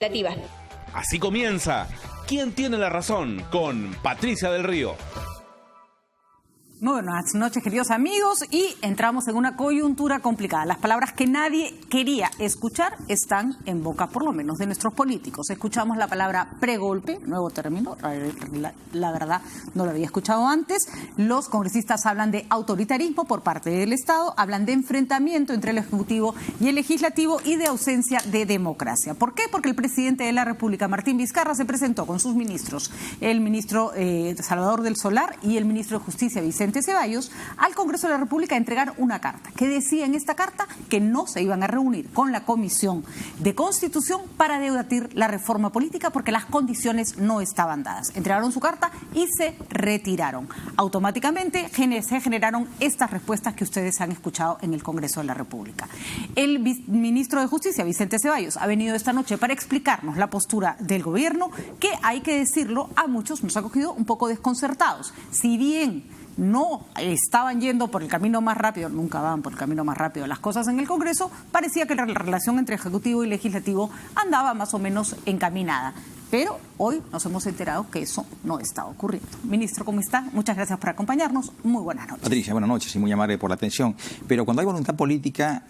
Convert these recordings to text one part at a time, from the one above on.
legislativa. Así comienza ¿Quién tiene la razón? Con Patricia del Río. Muy buenas noches, queridos amigos, y entramos en una coyuntura complicada. Las palabras que nadie quería escuchar están en boca, por lo menos, de nuestros políticos. Escuchamos la palabra pregolpe, nuevo término, la verdad no lo había escuchado antes. Los congresistas hablan de autoritarismo por parte del Estado, hablan de enfrentamiento entre el Ejecutivo y el Legislativo y de ausencia de democracia. ¿Por qué? Porque el presidente de la República, Martín Vizcarra, se presentó con sus ministros, el ministro Salvador del Solar y el ministro de Justicia, Vicente Ceballos, al Congreso de la República a entregar una carta que decía en esta carta que no se iban a reunir con la Comisión de Constitución para debatir la reforma política porque las condiciones no estaban dadas. Entregaron su carta y se retiraron. Automáticamente se generaron estas respuestas que ustedes han escuchado en el Congreso de la República. El ministro de Justicia, Vicente Ceballos, ha venido esta noche para explicarnos la postura del gobierno, que hay que decirlo, a muchos nos ha cogido un poco desconcertados. Si bien no estaban yendo por el camino más rápido, nunca van por el camino más rápido las cosas en el Congreso, parecía que la relación entre Ejecutivo y Legislativo andaba más o menos encaminada. Pero hoy nos hemos enterado que eso no está ocurriendo. Ministro, ¿cómo está? Muchas gracias por acompañarnos. Muy buenas noches. Patricia, buenas noches y muy amable por la atención. Pero cuando hay voluntad política,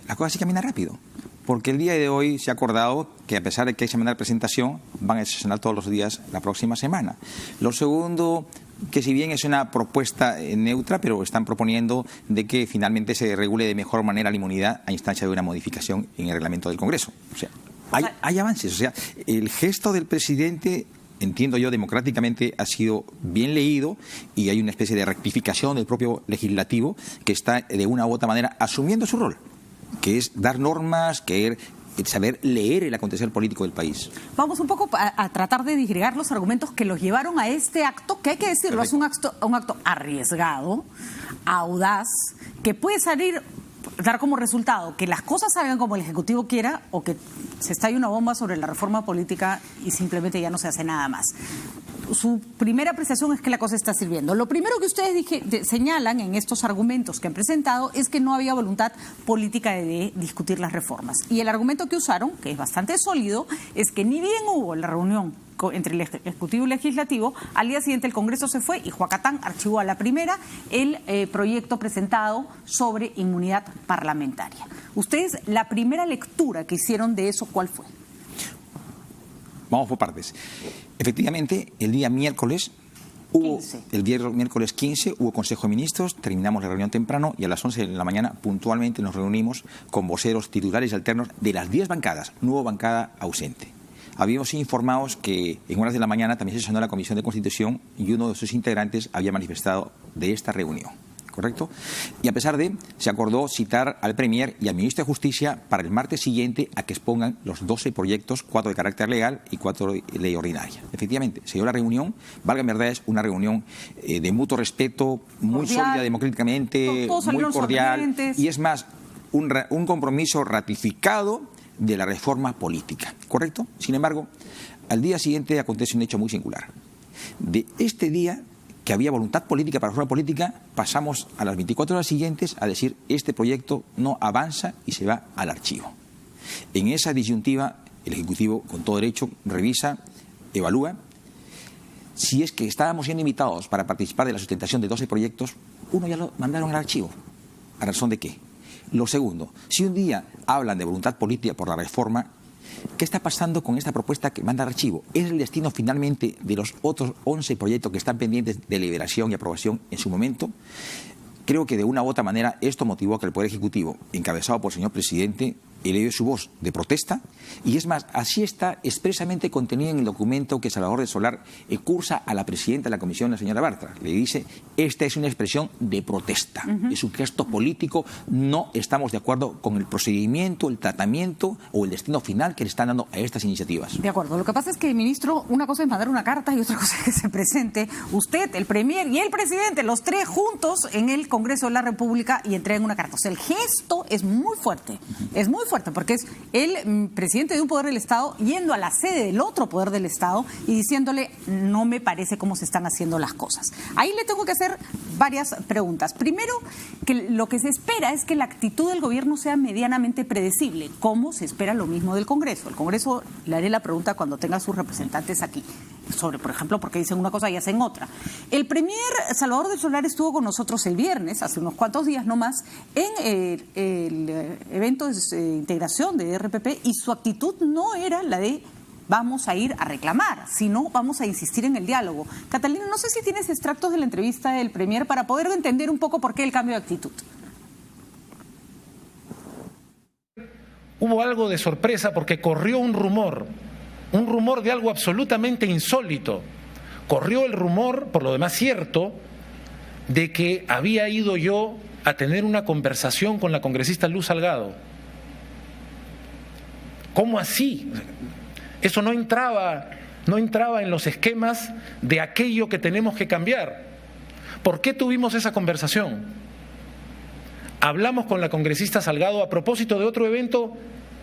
las cosas sí caminan rápido. Porque el día de hoy se ha acordado que, a pesar de que hay semana de presentación, van a sesionar todos los días la próxima semana. Lo segundo, que si bien es una propuesta neutra, pero están proponiendo de que finalmente se regule de mejor manera la inmunidad a instancia de una modificación en el reglamento del Congreso. O sea, hay avances. O sea, el gesto del presidente, entiendo yo, democráticamente ha sido bien leído y hay una especie de rectificación del propio legislativo que está de una u otra manera asumiendo su rol, que es dar normas, saber leer el acontecer político del país. Vamos un poco a tratar de disgregar los argumentos que los llevaron a este acto, que hay que decirlo, Perfecto. Es un acto arriesgado, audaz, que puede dar como resultado que las cosas salgan como el Ejecutivo quiera o que se estalle una bomba sobre la reforma política y simplemente ya no se hace nada más. Su primera apreciación es que la cosa está sirviendo. Lo primero que ustedes señalan en estos argumentos que han presentado es que no había voluntad política de discutir las reformas. Y el argumento que usaron, que es bastante sólido, es que ni bien hubo la reunión entre el Ejecutivo y el Legislativo, al día siguiente el Congreso se fue y Juacatán archivó a la primera el proyecto presentado sobre inmunidad parlamentaria. Ustedes, la primera lectura que hicieron de eso, ¿cuál fue? Vamos por partes. Efectivamente, el día miércoles miércoles 15 hubo Consejo de Ministros, terminamos la reunión temprano y a las 11 de la mañana puntualmente nos reunimos con voceros titulares y alternos de las 10 bancadas, no hubo bancada ausente. Habíamos informados que en horas de la mañana también se sesionó la Comisión de Constitución y uno de sus integrantes había manifestado de esta reunión. ¿Correcto? Y a pesar de, se acordó citar al Premier y al Ministro de Justicia para el martes siguiente a que expongan los 12 proyectos, 4 de carácter legal y 4 de ley ordinaria. Efectivamente, se dio la reunión, valga en verdad, es una reunión de mutuo respeto, muy sólida democráticamente, muy cordial, y es más, un compromiso ratificado de la reforma política. ¿Correcto? Sin embargo, al día siguiente acontece un hecho muy singular. De este día, que había voluntad política para la reforma política, pasamos a las 24 horas siguientes a decir este proyecto no avanza y se va al archivo. En esa disyuntiva, el Ejecutivo, con todo derecho, revisa, evalúa. Si es que estábamos siendo invitados para participar de la sustentación de 12 proyectos, uno ya lo mandaron al archivo. ¿A razón de qué? Lo segundo, si un día hablan de voluntad política por la reforma, ¿qué está pasando con esta propuesta que manda al archivo? ¿Es el destino finalmente de los otros 11 proyectos que están pendientes de deliberación y aprobación en su momento? Creo que de una u otra manera esto motivó a que el Poder Ejecutivo, encabezado por el señor presidente, eleve su voz de protesta, y es más, así está expresamente contenido en el documento que Salvador del Solar cursa a la presidenta de la Comisión, la señora Bartra. Le dice, esta es una expresión de protesta, es un gesto político, no estamos de acuerdo con el procedimiento, el tratamiento o el destino final que le están dando a estas iniciativas. De acuerdo, lo que pasa es que, ministro, una cosa es mandar una carta y otra cosa es que se presente usted, el Premier y el presidente, los tres juntos en el Congreso de la República y entreguen una carta. O sea, el gesto es muy fuerte, es muy fuerte, porque es el presidente de un poder del Estado yendo a la sede del otro poder del Estado y diciéndole, no me parece cómo se están haciendo las cosas. Ahí le tengo que hacer varias preguntas. Primero, que lo que se espera es que la actitud del gobierno sea medianamente predecible, como se espera lo mismo del Congreso. El Congreso, le haré la pregunta cuando tenga sus representantes aquí, sobre, por ejemplo, por qué dicen una cosa y hacen otra. El premier Salvador del Solar estuvo con nosotros el viernes, hace unos cuantos días nomás, en el evento de integración de RPP, y su actitud no era la de vamos a ir a reclamar, sino vamos a insistir en el diálogo. Catalina, no sé si tienes extractos de la entrevista del premier para poder entender un poco por qué el cambio de actitud. Hubo algo de sorpresa porque corrió un rumor de algo absolutamente insólito. Corrió el rumor, por lo demás cierto, de que había ido yo a tener una conversación con la congresista Luz Salgado. ¿Cómo así? Eso no entraba en los esquemas de aquello que tenemos que cambiar. ¿Por qué tuvimos esa conversación? Hablamos con la congresista Salgado a propósito de otro evento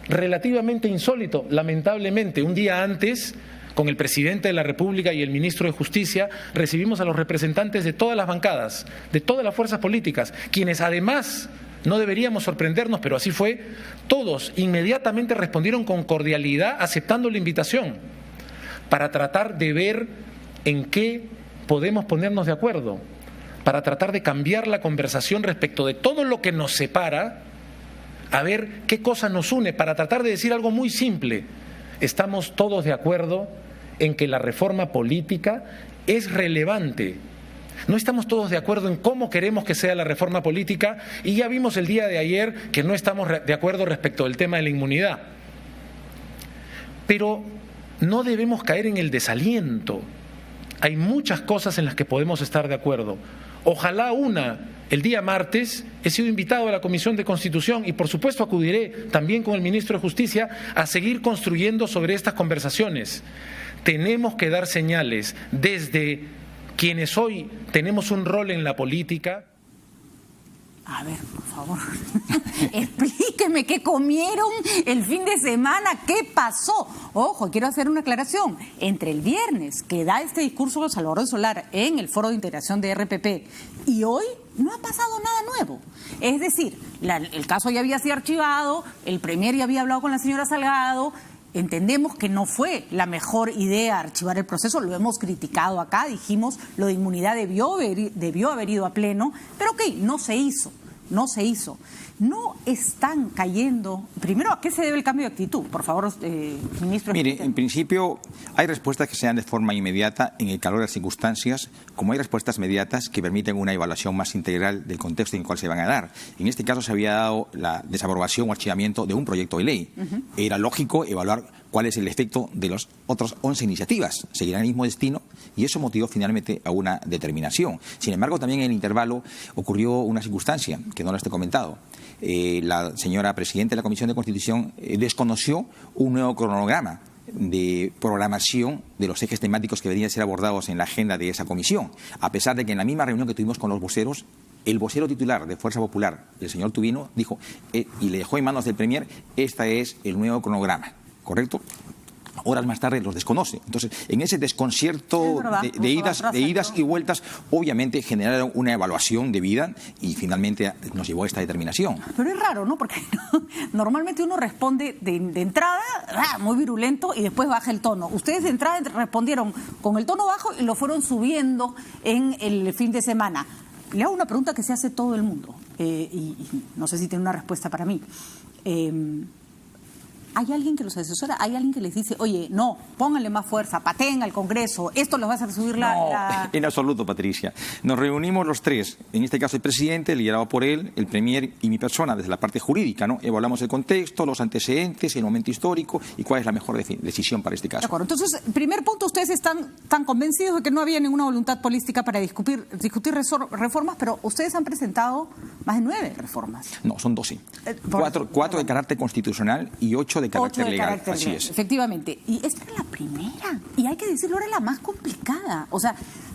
relativamente insólito. Lamentablemente, un día antes, con el presidente de la República y el ministro de Justicia, recibimos a los representantes de todas las bancadas, de todas las fuerzas políticas, quienes además, no deberíamos sorprendernos, pero así fue, todos inmediatamente respondieron con cordialidad, aceptando la invitación, para tratar de ver en qué podemos ponernos de acuerdo, para tratar de cambiar la conversación respecto de todo lo que nos separa, a ver qué cosa nos une, para tratar de decir algo muy simple. Estamos todos de acuerdo en que la reforma política es relevante. No estamos todos de acuerdo en cómo queremos que sea la reforma política, y ya vimos el día de ayer que no estamos de acuerdo respecto del tema de la inmunidad. Pero no debemos caer en el desaliento. Hay muchas cosas en las que podemos estar de acuerdo. Ojalá el día martes he sido invitado a la Comisión de Constitución y por supuesto acudiré también con el ministro de Justicia a seguir construyendo sobre estas conversaciones. Tenemos que dar señales desde quienes hoy tenemos un rol en la política. A ver, por favor, explíqueme qué comieron el fin de semana, qué pasó. Ojo, quiero hacer una aclaración. Entre el viernes que da este discurso de Salvador del Solar en el Foro de Integración de RPP y hoy no ha pasado nada nuevo. Es decir, el caso ya había sido archivado, el premier ya había hablado con la señora Salgado. Entendemos que no fue la mejor idea archivar el proceso, lo hemos criticado acá, dijimos lo de inmunidad debió haber ido a pleno, pero ok, no se hizo. No están cayendo. Primero, ¿a qué se debe el cambio de actitud? Por favor, ministro. Mire, en principio hay respuestas que se dan de forma inmediata en el calor de las circunstancias, como hay respuestas inmediatas que permiten una evaluación más integral del contexto en el cual se van a dar. En este caso se había dado la desaprobación o archivamiento de un proyecto de ley. Era lógico evaluar cuál es el efecto de las otras 11 iniciativas. Seguirán el mismo destino y eso motivó finalmente a una determinación. Sin embargo, también en el intervalo ocurrió una circunstancia que no les he comentado. La señora presidenta de la Comisión de Constitución desconoció un nuevo cronograma de programación de los ejes temáticos que deberían ser abordados en la agenda de esa comisión, a pesar de que en la misma reunión que tuvimos con los voceros, el vocero titular de Fuerza Popular, el señor Tubino, dijo y le dejó en manos del premier, este es el nuevo cronograma, ¿correcto? Horas más tarde los desconoce. Entonces, en ese desconcierto de idas y vueltas, obviamente generaron una evaluación debida y finalmente nos llevó a esta determinación. Pero es raro, ¿no? Porque normalmente uno responde de entrada, muy virulento, y después baja el tono. Ustedes de entrada respondieron con el tono bajo y lo fueron subiendo en el fin de semana. Le hago una pregunta que se hace todo el mundo, y no sé si tiene una respuesta para mí. ¿Hay alguien que los asesora? ¿Hay alguien que les dice, oye, no, pónganle más fuerza, pateen al Congreso, esto les va a hacer subir No, en absoluto, Patricia. Nos reunimos los tres, en este caso el presidente, liderado por él, el premier y mi persona, desde la parte jurídica, ¿no? Evaluamos el contexto, los antecedentes, el momento histórico y cuál es la mejor decisión para este caso. De acuerdo. Entonces, primer punto, ustedes están tan convencidos de que no había ninguna voluntad política para discutir reformas, pero ustedes han presentado más de 9 reformas. No, son 12. 4 de carácter constitucional y 8 de carácter legal. Así es. Efectivamente. Y esta es la primera. Y hay que decirlo, era la más complicada. O sea,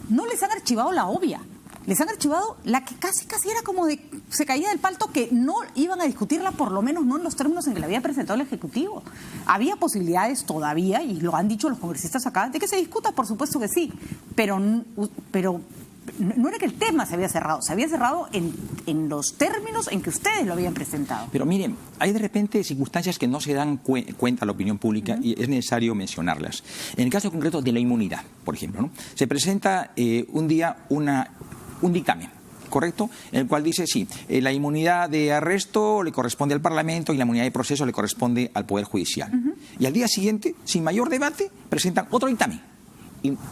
no les han archivado la obvia. les han archivado la que casi era como de, se caía del palto, que no iban a discutirla, por lo menos no en los términos en que la había presentado el Ejecutivo. Había posibilidades todavía, y lo han dicho los congresistas acá, de que se discuta, por supuesto que sí, pero no era que el tema se había cerrado en los términos en que ustedes lo habían presentado. Pero miren, hay de repente circunstancias que no se dan cuenta a la opinión pública y es necesario mencionarlas. En el caso concreto de la inmunidad, por ejemplo, ¿no? Se presenta un día un dictamen, ¿correcto? En el cual dice, sí, la inmunidad de arresto le corresponde al Parlamento y la inmunidad de proceso le corresponde al Poder Judicial. Y al día siguiente, sin mayor debate, presentan otro dictamen,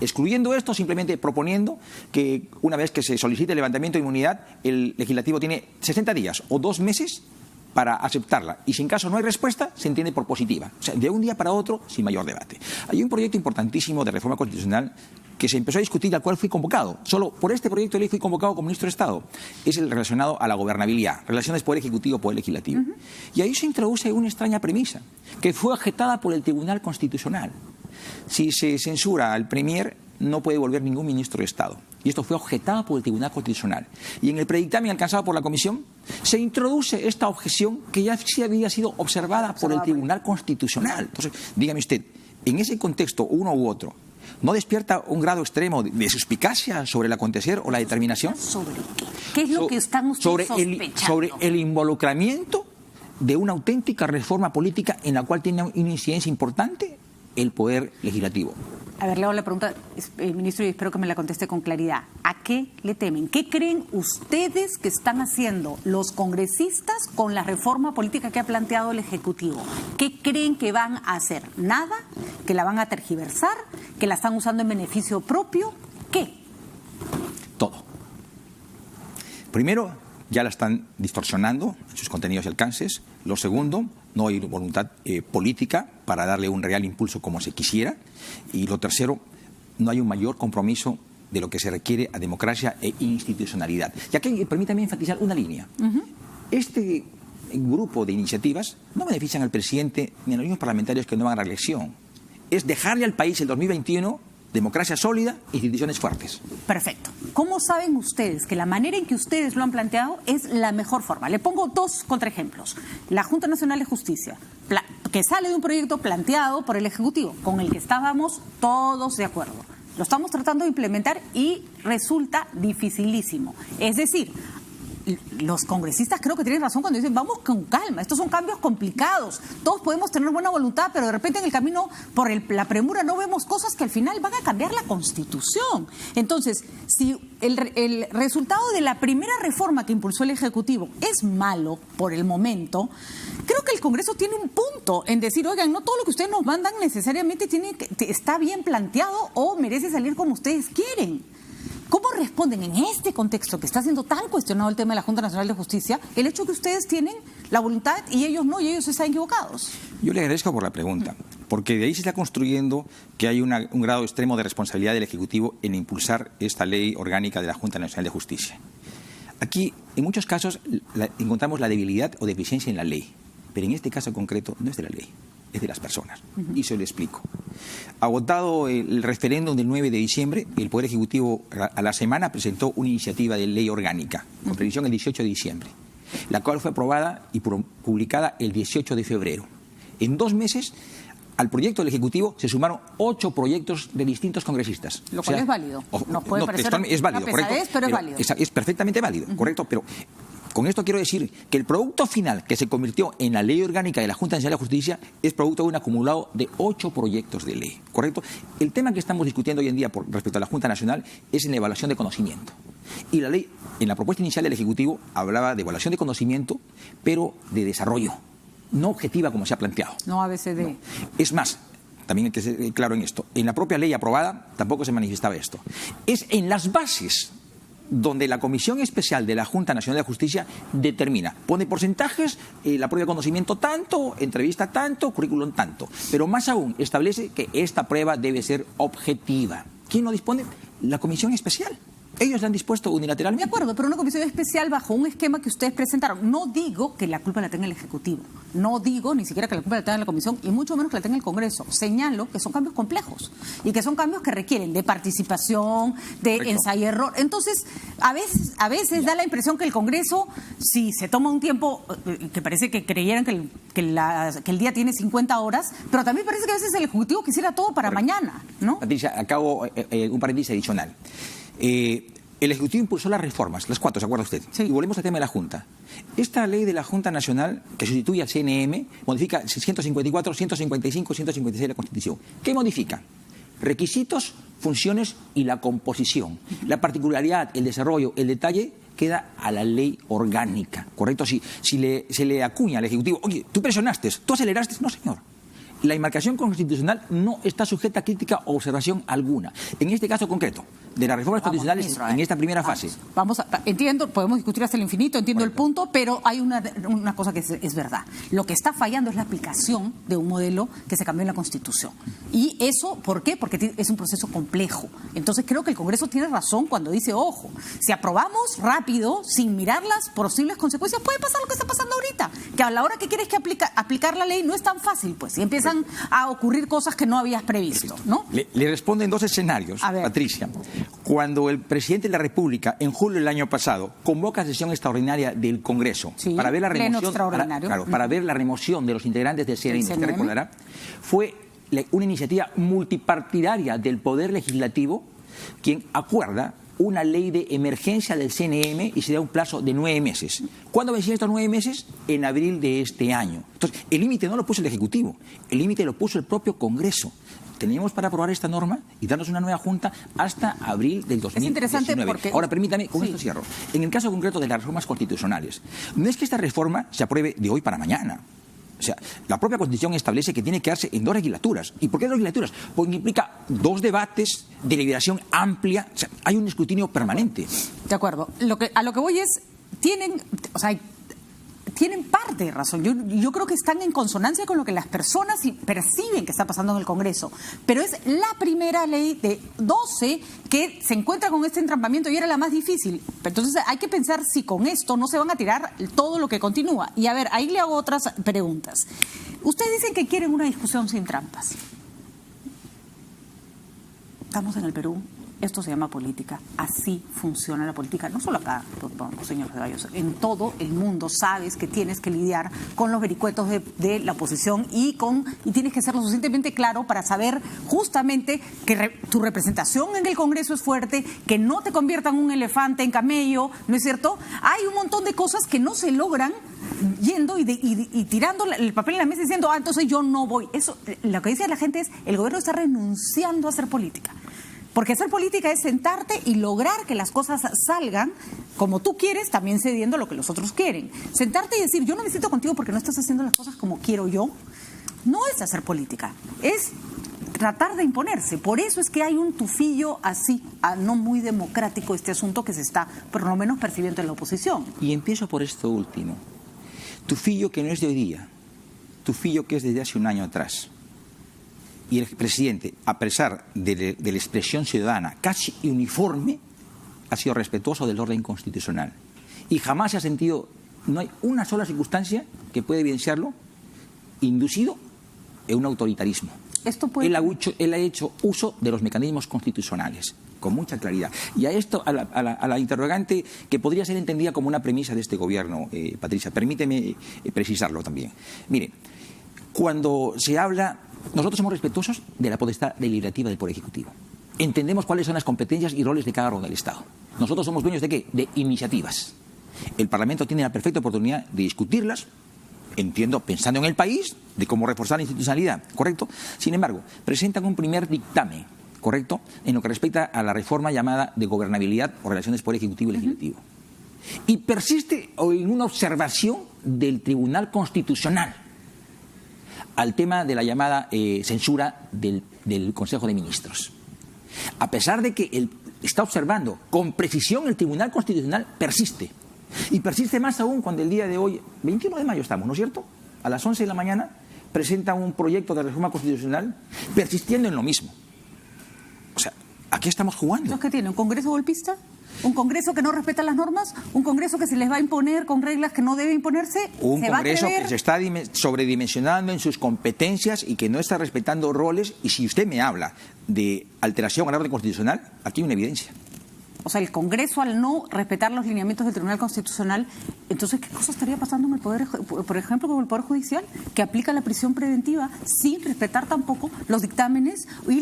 excluyendo esto, simplemente proponiendo que una vez que se solicite el levantamiento de inmunidad, el legislativo tiene 60 días o 2 meses para aceptarla, y si en caso no hay respuesta, se entiende por positiva. O sea, de un día para otro, sin mayor debate. Hay un proyecto importantísimo de reforma constitucional que se empezó a discutir, al cual fui convocado. Solo por este proyecto de ley fui convocado como ministro de Estado. Es el relacionado a la gobernabilidad, relaciones Poder Ejecutivo, Poder Legislativo. Y ahí se introduce una extraña premisa, que fue objetada por el Tribunal Constitucional. Si se censura al Premier, no puede volver ningún ministro de Estado. Y esto fue objetado por el Tribunal Constitucional. Y en el predictamen alcanzado por la Comisión, se introduce esta objeción que ya sí había sido observada por el Tribunal Constitucional. Entonces, dígame usted, en ese contexto, uno u otro, ¿no despierta un grado extremo de suspicacia sobre el acontecer o la determinación? ¿Sobre qué? ¿Qué es lo que están ustedes sospechando? Sobre el involucramiento de una auténtica reforma política en la cual tiene una incidencia importante el Poder Legislativo. A ver, le hago la pregunta, ministro, y espero que me la conteste con claridad. ¿A qué le temen? ¿Qué creen ustedes que están haciendo los congresistas con la reforma política que ha planteado el Ejecutivo? ¿Qué creen que van a hacer? ¿Nada? ¿Que la van a tergiversar? ¿Que la están usando en beneficio propio? ¿Qué? Todo. Primero, ya la están distorsionando en sus contenidos y alcances. Lo segundo, no hay voluntad política para darle un real impulso como se quisiera. Y lo tercero, no hay un mayor compromiso de lo que se requiere a democracia e institucionalidad. Y aquí permítame enfatizar una línea. Este grupo de iniciativas no benefician al presidente ni a los mismos parlamentarios que no van a la reelección. Es dejarle al país el 2021 democracia sólida, instituciones fuertes. Perfecto. ¿Cómo saben ustedes que la manera en que ustedes lo han planteado es la mejor forma? Le pongo 2 contraejemplos. La Junta Nacional de Justicia, que sale de un proyecto planteado por el Ejecutivo, con el que estábamos todos de acuerdo. Lo estamos tratando de implementar y resulta dificilísimo. Es decir, los congresistas creo que tienen razón cuando dicen vamos con calma, estos son cambios complicados, todos podemos tener buena voluntad, pero de repente en el camino por la premura no vemos cosas que al final van a cambiar la Constitución. Entonces, si el resultado de la primera reforma que impulsó el Ejecutivo es malo por el momento, creo que el Congreso tiene un punto en decir, oigan, no todo lo que ustedes nos mandan necesariamente está bien planteado o merece salir como ustedes quieren. ¿Cómo responden en este contexto que está siendo tan cuestionado el tema de la Junta Nacional de Justicia, el hecho que ustedes tienen la voluntad y ellos no, y ellos están equivocados? Yo le agradezco por la pregunta, porque de ahí se está construyendo que hay un grado extremo de responsabilidad del Ejecutivo en impulsar esta ley orgánica de la Junta Nacional de Justicia. Aquí, en muchos casos, encontramos la debilidad o deficiencia en la ley, pero en este caso concreto no es de la ley, es de las personas. Y se lo explico. Agotado el referéndum del 9 de diciembre, el Poder Ejecutivo a la semana presentó una iniciativa de ley orgánica, con previsión el 18 de diciembre, la cual fue aprobada y publicada el 18 de febrero. En 2 meses, al proyecto del Ejecutivo se sumaron 8 proyectos de distintos congresistas. Lo cual es válido. Nos puede parecer es válido, una pesadez, correcto, pero es válido. Es perfectamente válido, correcto, pero con esto quiero decir que el producto final que se convirtió en la ley orgánica de la Junta Nacional de Justicia es producto de un acumulado de 8 proyectos de ley, ¿correcto? El tema que estamos discutiendo hoy en día respecto a la Junta Nacional es en evaluación de conocimiento. Y la ley, en la propuesta inicial del Ejecutivo, hablaba de evaluación de conocimiento, pero de desarrollo, no objetiva como se ha planteado. No ABCD. No. Es más, también hay que ser claro en esto, en la propia ley aprobada tampoco se manifestaba esto. Es en las bases donde la Comisión Especial de la Junta Nacional de Justicia determina, pone porcentajes, la prueba de conocimiento tanto, entrevista tanto, currículum tanto, pero más aún establece que esta prueba debe ser objetiva. ¿Quién lo dispone? La Comisión Especial. Ellos están dispuestos unilateralmente. De acuerdo, pero una comisión especial bajo un esquema que ustedes presentaron. No digo que la culpa la tenga el Ejecutivo. No digo ni siquiera que la culpa la tenga la Comisión y mucho menos que la tenga el Congreso. Señalo que son cambios complejos y que son cambios que requieren de participación, de ensayo y error. Entonces, a veces da la impresión que el Congreso, si se toma un tiempo, que parece que creyeran que el día tiene 50 horas, pero también parece que a veces el Ejecutivo quisiera todo para mañana, ¿no? Patricia, acabo un paréntesis adicional. El Ejecutivo impulsó las reformas, las 4, ¿se acuerda usted? Sí. Y volvemos al tema de la Junta. Esta ley de la Junta Nacional, que sustituye al CNM, modifica 154, 155, 156 de la Constitución. ¿Qué modifica? Requisitos, funciones y la composición. La particularidad, el desarrollo, el detalle queda a la ley orgánica, ¿correcto? Si se le acuña al Ejecutivo, oye, tú presionaste, tú aceleraste, no señor. La enmarcación constitucional no está sujeta a crítica o observación alguna. En este caso concreto, de las reformas constitucionales ministro, en esta primera fase. Entiendo, podemos discutir hasta el infinito, entiendo el punto, pero hay una cosa que es verdad. Lo que está fallando es la aplicación de un modelo que se cambió en la Constitución. Y eso, ¿por qué? Porque es un proceso complejo. Entonces creo que el Congreso tiene razón cuando dice, ojo, si aprobamos rápido, sin mirar las posibles consecuencias, puede pasar lo que está pasando ahorita, que a la hora que quieres que aplicar la ley no es tan fácil, pues, y empiezan a ocurrir cosas que no habías previsto, ¿no? Le respondo en 2 escenarios, Patricia. Cuando el presidente de la República, en julio del año pasado, convoca sesión extraordinaria del Congreso para ver la remoción, para ver la remoción de los integrantes del CNM, usted recordará, fue una iniciativa multipartidaria del Poder Legislativo quien acuerda una ley de emergencia del CNM y se da un plazo de 9 meses. ¿Cuándo vencían estos 9 meses? En abril de este año. Entonces, el límite no lo puso el Ejecutivo, el límite lo puso el propio Congreso. Teníamos para aprobar esta norma y darnos una nueva junta hasta abril del 2019. Es interesante porque... Ahora, permítame, con esto cierro. En el caso concreto de las reformas constitucionales, no es que esta reforma se apruebe de hoy para mañana. O sea, la propia Constitución establece que tiene que darse en 2 legislaturas. ¿Y por qué 2 legislaturas? Porque implica 2 debates, deliberación amplia, o sea, hay un escrutinio permanente. De acuerdo. A lo que voy es, tienen parte de razón. Yo creo que están en consonancia con lo que las personas perciben que está pasando en el Congreso. Pero es la primera ley de 12 que se encuentra con este entrampamiento y era la más difícil. Entonces hay que pensar si con esto no se van a tirar todo lo que continúa. Y a ver, ahí le hago otras preguntas. Ustedes dicen que quieren una discusión sin trampas. Estamos en el Perú. Esto se llama política. Así funciona la política. No solo acá, señor Ceballos. En todo el mundo sabes que tienes que lidiar con los vericuetos de la oposición y tienes que ser lo suficientemente claro para saber justamente que tu representación en el Congreso es fuerte, que no te conviertan un elefante en camello, ¿no es cierto? Hay un montón de cosas que no se logran yendo y tirando el papel en la mesa diciendo, entonces yo no voy. Eso, lo que dice la gente es, el gobierno está renunciando a hacer política. Porque hacer política es sentarte y lograr que las cosas salgan como tú quieres, también cediendo lo que los otros quieren. Sentarte y decir, yo no me siento contigo porque no estás haciendo las cosas como quiero yo, no es hacer política, es tratar de imponerse. Por eso es que hay un tufillo así, no muy democrático este asunto que se está, por lo menos, percibiendo en la oposición. Y empiezo por esto último. Tufillo que no es de hoy día, tufillo que es desde hace un año atrás. Y el presidente, a pesar de la expresión ciudadana casi uniforme, ha sido respetuoso del orden constitucional. Y jamás se ha sentido, no hay una sola circunstancia que puede evidenciarlo, inducido en un autoritarismo. Él ha hecho uso de los mecanismos constitucionales, con mucha claridad. Y a esto, a la interrogante que podría ser entendida como una premisa de este gobierno, Patricia, permíteme precisarlo también. Mire, cuando se habla... Nosotros somos respetuosos de la potestad deliberativa del Poder Ejecutivo. Entendemos cuáles son las competencias y roles de cada órgano del Estado. Nosotros somos dueños ¿de qué? De iniciativas. El Parlamento tiene la perfecta oportunidad de discutirlas, entiendo, pensando en el país, de cómo reforzar la institucionalidad, ¿correcto? Sin embargo, presentan un primer dictamen, ¿correcto?, en lo que respecta a la reforma llamada de gobernabilidad o relaciones Poder Ejecutivo y Legislativo. Y persiste en una observación del Tribunal Constitucional al tema de la llamada censura del Consejo de Ministros. A pesar de que él está observando con precisión, el Tribunal Constitucional persiste. Y persiste más aún cuando el día de hoy, 21 de mayo estamos, ¿no es cierto?, a las 11 de la mañana, presenta un proyecto de reforma constitucional persistiendo en lo mismo. O sea, ¿a qué estamos jugando? ¿Qué tiene? ¿Un Congreso golpista? ¿Un Congreso que no respeta las normas? ¿Un Congreso que se les va a imponer con reglas que no debe imponerse? Un Congreso que se está sobredimensionando en sus competencias y que no está respetando roles. Y si usted me habla de alteración al orden constitucional, aquí hay una evidencia. O sea, el Congreso, al no respetar los lineamientos del Tribunal Constitucional, entonces, ¿qué cosa estaría pasando en el Poder, por ejemplo, con el Poder Judicial, que aplica la prisión preventiva sin respetar tampoco los dictámenes y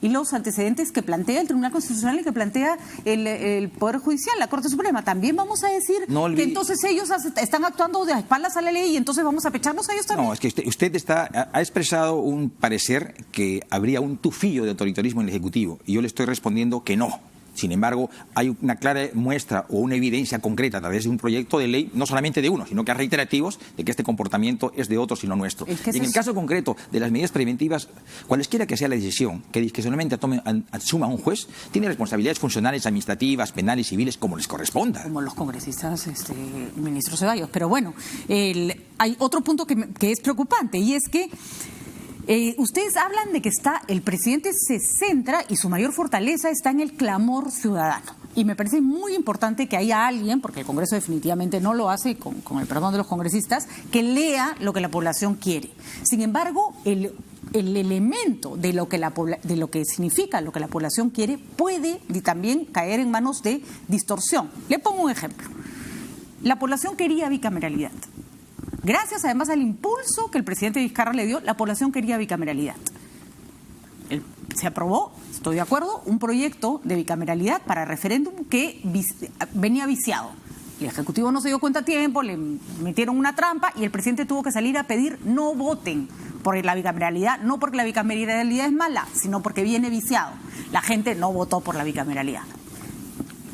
los antecedentes que plantea el Tribunal Constitucional y que plantea el Poder Judicial, la Corte Suprema? También vamos a decir que entonces ellos están actuando de espaldas a la ley y entonces vamos a pecharnos a ellos también. No, es que usted ha expresado un parecer que habría un tufillo de autoritarismo en el Ejecutivo, y yo le estoy respondiendo que no. Sin embargo, hay una clara muestra o una evidencia concreta a través de un proyecto de ley, no solamente de uno, sino que reiterativos, de que este comportamiento es de otros y no nuestro. Y en el caso concreto de las medidas preventivas, cualesquiera que sea la decisión que discrecionalmente asuma un juez, tiene responsabilidades funcionales, administrativas, penales, civiles, como les corresponda. Como los congresistas, ministro Ceballos. Pero bueno, hay otro punto que es preocupante, y es que ustedes hablan de que el presidente se centra y su mayor fortaleza está en el clamor ciudadano. Y me parece muy importante que haya alguien, porque el Congreso definitivamente no lo hace, con el perdón de los congresistas, que lea lo que la población quiere. Sin embargo, el elemento de lo que significa lo que la población quiere puede también caer en manos de distorsión. Le pongo un ejemplo. La población quería bicameralidad. Gracias además al impulso que el presidente Vizcarra le dio, la población quería bicameralidad. Se aprobó, estoy de acuerdo, un proyecto de bicameralidad para referéndum que venía viciado. El Ejecutivo no se dio cuenta a tiempo, le metieron una trampa y el presidente tuvo que salir a pedir no voten por la bicameralidad, no porque la bicameralidad es mala, sino porque viene viciado. La gente no votó por la bicameralidad.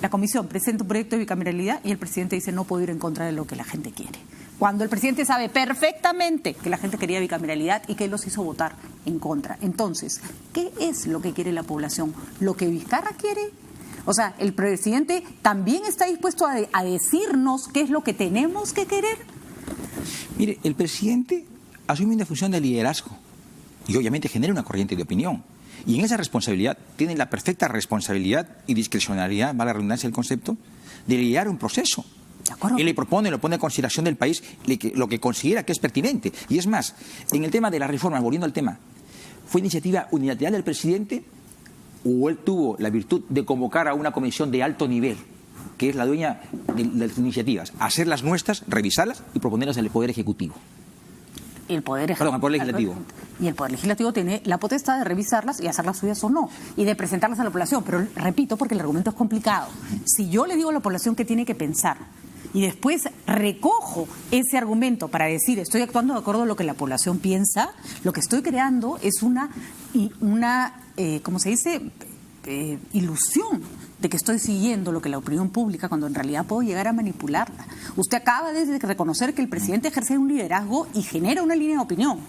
La comisión presenta un proyecto de bicameralidad y el presidente dice no puedo ir en contra de lo que la gente quiere. Cuando el presidente sabe perfectamente que la gente quería bicameralidad y que él los hizo votar en contra. Entonces, ¿qué es lo que quiere la población? ¿Lo que Vizcarra quiere? O sea, ¿el presidente también está dispuesto a decirnos qué es lo que tenemos que querer? Mire, el presidente asume una función de liderazgo y obviamente genera una corriente de opinión. Y en esa responsabilidad tiene la perfecta responsabilidad y discrecionalidad, va la redundancia del concepto, de liderar un proceso. Él le propone, lo pone en consideración del país lo que considera que es pertinente. Y es más, en el tema de la reforma, volviendo al tema, ¿fue iniciativa unilateral del presidente o él tuvo la virtud de convocar a una comisión de alto nivel, que es la dueña de las iniciativas, hacerlas nuestras, revisarlas y proponerlas al Poder Ejecutivo? El Poder Legislativo. Y el Poder Legislativo tiene la potestad de revisarlas y hacerlas suyas o no, y de presentarlas a la población. Pero repito, porque el argumento es complicado. Si yo le digo a la población que tiene que pensar y después recojo ese argumento para decir estoy actuando de acuerdo a lo que la población piensa, lo que estoy creando es una ¿cómo se dice? Ilusión de que estoy siguiendo lo que la opinión pública, cuando en realidad puedo llegar a manipularla. Usted acaba de reconocer que el presidente ejerce un liderazgo y genera una línea de opinión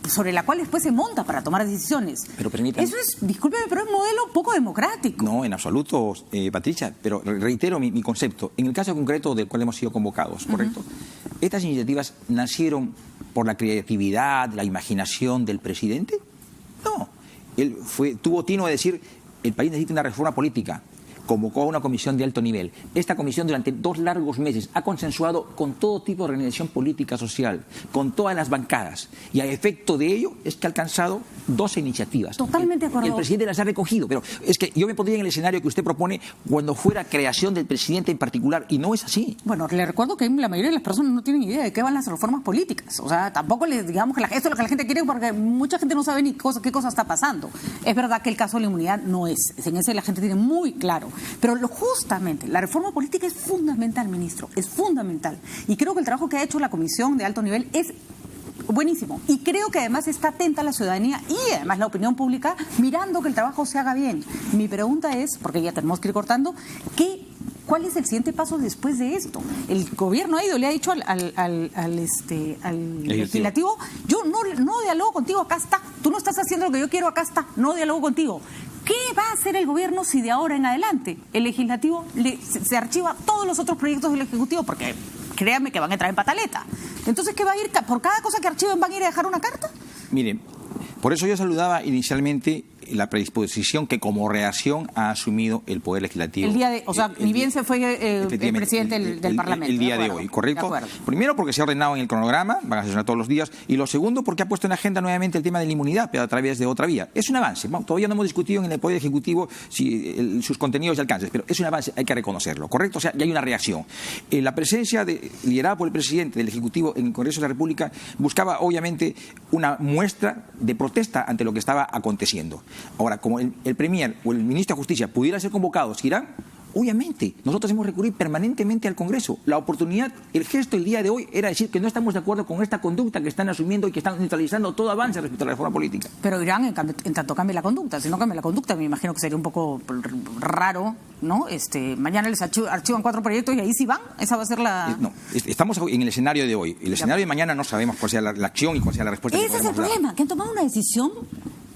sobre la cual después se monta para tomar decisiones. Pero permítame. Eso es, discúlpeme, pero es un modelo poco democrático. No, en absoluto, Patricia, pero reitero mi concepto. En el caso concreto del cual hemos sido convocados, ¿correcto? ¿Estas iniciativas nacieron por la creatividad, la imaginación del presidente? No. Él tuvo tino de decir, el país necesita una reforma política. Convocó a una comisión de alto nivel. Esta comisión durante 2 largos meses ha consensuado con todo tipo de organización política social, con todas las bancadas. Y a efecto de ello es que ha alcanzado 12 iniciativas. Totalmente de acuerdo. Y el presidente las ha recogido. Pero es que yo me pondría en el escenario que usted propone cuando fuera creación del presidente en particular, y no es así. Bueno, le recuerdo que la mayoría de las personas no tienen idea de qué van las reformas políticas. O sea, tampoco les digamos que esto es lo que la gente quiere, porque mucha gente no sabe ni qué cosa está pasando. Es verdad que el caso de la inmunidad no es. En ese la gente tiene muy claro. Pero justamente la reforma política es fundamental, ministro, es fundamental. Y creo que el trabajo que ha hecho la comisión de alto nivel es buenísimo. Y creo que además está atenta la ciudadanía y además la opinión pública mirando que el trabajo se haga bien. Mi pregunta es, porque ya tenemos que ir cortando, ¿cuál es el siguiente paso después de esto? El gobierno ha ido, le ha dicho al legislativo, yo no dialogo contigo, acá está. Tú no estás haciendo lo que yo quiero, acá está. No dialogo contigo. ¿Qué va a hacer el gobierno si de ahora en adelante el legislativo se archiva todos los otros proyectos del ejecutivo? Porque créanme que van a entrar en pataleta. Entonces, ¿qué va a ir? ¿Por cada cosa que archiven van a ir a dejar una carta? Mire, por eso yo saludaba inicialmente la predisposición que como reacción ha asumido el Poder Legislativo. El día de, o sea, ni bien se fue el presidente del Parlamento. El día de hoy, ¿correcto? Primero porque se ha ordenado en el cronograma, van a sesionar todos los días, y lo segundo porque ha puesto en agenda nuevamente el tema de la inmunidad, pero a través de otra vía. Es un avance. Bueno, todavía no hemos discutido en el Poder Ejecutivo sus contenidos y alcances, pero es un avance, hay que reconocerlo, ¿correcto? O sea, ya hay una reacción. La presencia liderada por el presidente del Ejecutivo en el Congreso de la República buscaba, obviamente, una muestra de protesta ante lo que estaba aconteciendo. Ahora, como el Premier o el Ministro de Justicia pudieran ser convocados, irán. Obviamente, nosotros hemos recurrido permanentemente al Congreso. La oportunidad, el gesto el día de hoy era decir que no estamos de acuerdo con esta conducta que están asumiendo y que están neutralizando todo avance respecto a la reforma política. Pero irán en tanto cambie la conducta. Si no cambia la conducta, me imagino que sería un poco raro, ¿no? Mañana les archivan 4 proyectos y ahí sí van. Esa va a ser la... No, estamos en el escenario de hoy. El escenario de mañana no sabemos cuál sea la acción y cuál sea la respuesta. Ese es el problema, que han tomado una decisión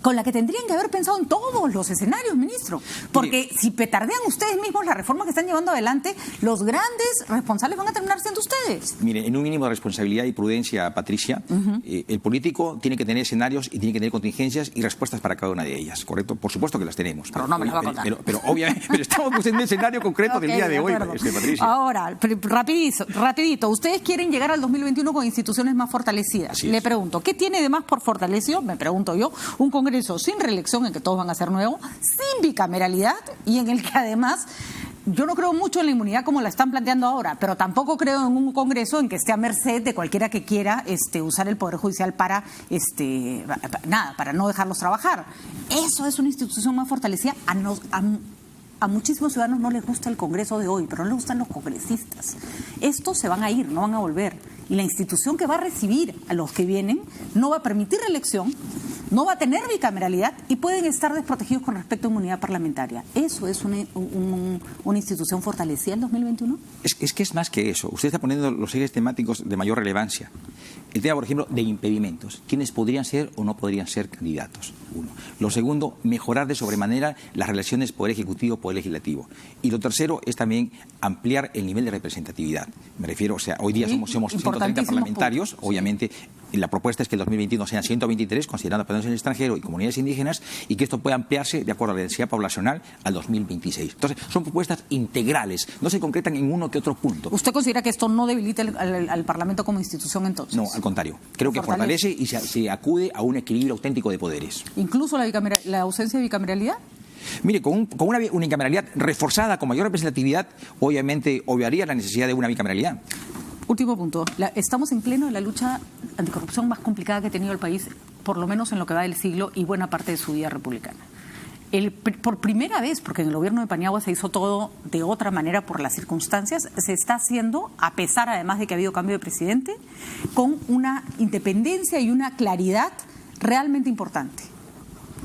con la que tendrían que haber pensado en todos los escenarios, ministro. Porque si petardean ustedes mismos la reforma que están llevando adelante, los grandes responsables van a terminar siendo ustedes. Mire, en un mínimo de responsabilidad y prudencia, Patricia, el político tiene que tener escenarios y tiene que tener contingencias y respuestas para cada una de ellas, ¿correcto? Por supuesto que las tenemos. Pero no me las va a contar. Pero obviamente, pero estamos en un escenario concreto del día de hoy, Patricia. Ahora, rapidito, ustedes quieren llegar al 2021 con instituciones más fortalecidas. Le pregunto, ¿qué tiene de más por fortalecido? Me pregunto yo, un Congreso sin reelección, en que todos van a ser nuevos, sin bicameralidad y en el que además yo no creo mucho en la inmunidad como la están planteando ahora, pero tampoco creo en un Congreso en que esté a merced de cualquiera que quiera usar el Poder Judicial para no dejarlos trabajar. Eso es una institución más fortalecida. A muchísimos ciudadanos no les gusta el Congreso de hoy, pero no les gustan los congresistas. Estos se van a ir, no van a volver. Y la institución que va a recibir a los que vienen no va a permitir reelección, no va a tener bicameralidad y pueden estar desprotegidos con respecto a inmunidad parlamentaria. ¿Eso es una institución fortalecida en 2021? Es que es más que eso. Usted está poniendo los ejes temáticos de mayor relevancia. El tema, por ejemplo, de impedimentos. ¿Quiénes podrían ser o no podrían ser candidatos? Uno. Lo segundo, mejorar de sobremanera las relaciones Poder Ejecutivo, Poder Legislativo. Y lo tercero es también ampliar el nivel de representatividad. Me refiero, o sea, hoy día somos 130 parlamentarios. Puntos. Obviamente, la propuesta es que el 2021 sean 123, considerando personas en el extranjero y comunidades indígenas, y que esto pueda ampliarse de acuerdo a la densidad poblacional al 2026. Entonces, son propuestas integrales, no se concretan en uno que otro punto. ¿Usted considera que esto no debilita al Parlamento como institución entonces? No, al contrario. Creo que fortalece y se acude a un equilibrio auténtico de poderes. ¿Incluso la ausencia de bicameralidad? Mire, con una unicameralidad reforzada con mayor representatividad, obviamente obviaría la necesidad de una bicameralidad. Último punto. Estamos en pleno de la lucha anticorrupción más complicada que ha tenido el país, por lo menos en lo que va del siglo y buena parte de su vida republicana. Por primera vez, porque en el gobierno de Paniagua se hizo todo de otra manera por las circunstancias, se está haciendo, a pesar además de que ha habido cambio de presidente, con una independencia y una claridad realmente importante.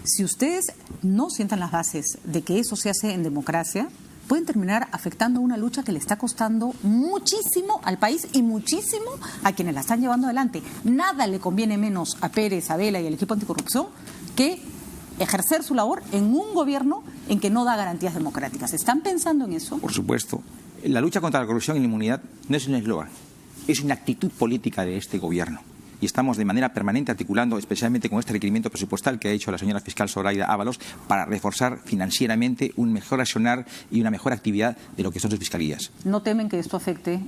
Si ustedes no sientan las bases de que eso se hace en democracia, pueden terminar afectando una lucha que le está costando muchísimo al país y muchísimo a quienes la están llevando adelante. Nada le conviene menos a Pérez, a Vela y al equipo anticorrupción que ejercer su labor en un gobierno en que no da garantías democráticas. ¿Están pensando en eso? Por supuesto. La lucha contra la corrupción y la inmunidad no es un eslogan, es una actitud política de este gobierno. Y estamos de manera permanente articulando, especialmente con este requerimiento presupuestal que ha hecho la señora fiscal Zoraida Ábalos, para reforzar financieramente un mejor accionar y una mejor actividad de lo que son sus fiscalías. ¿No temen que esto afecte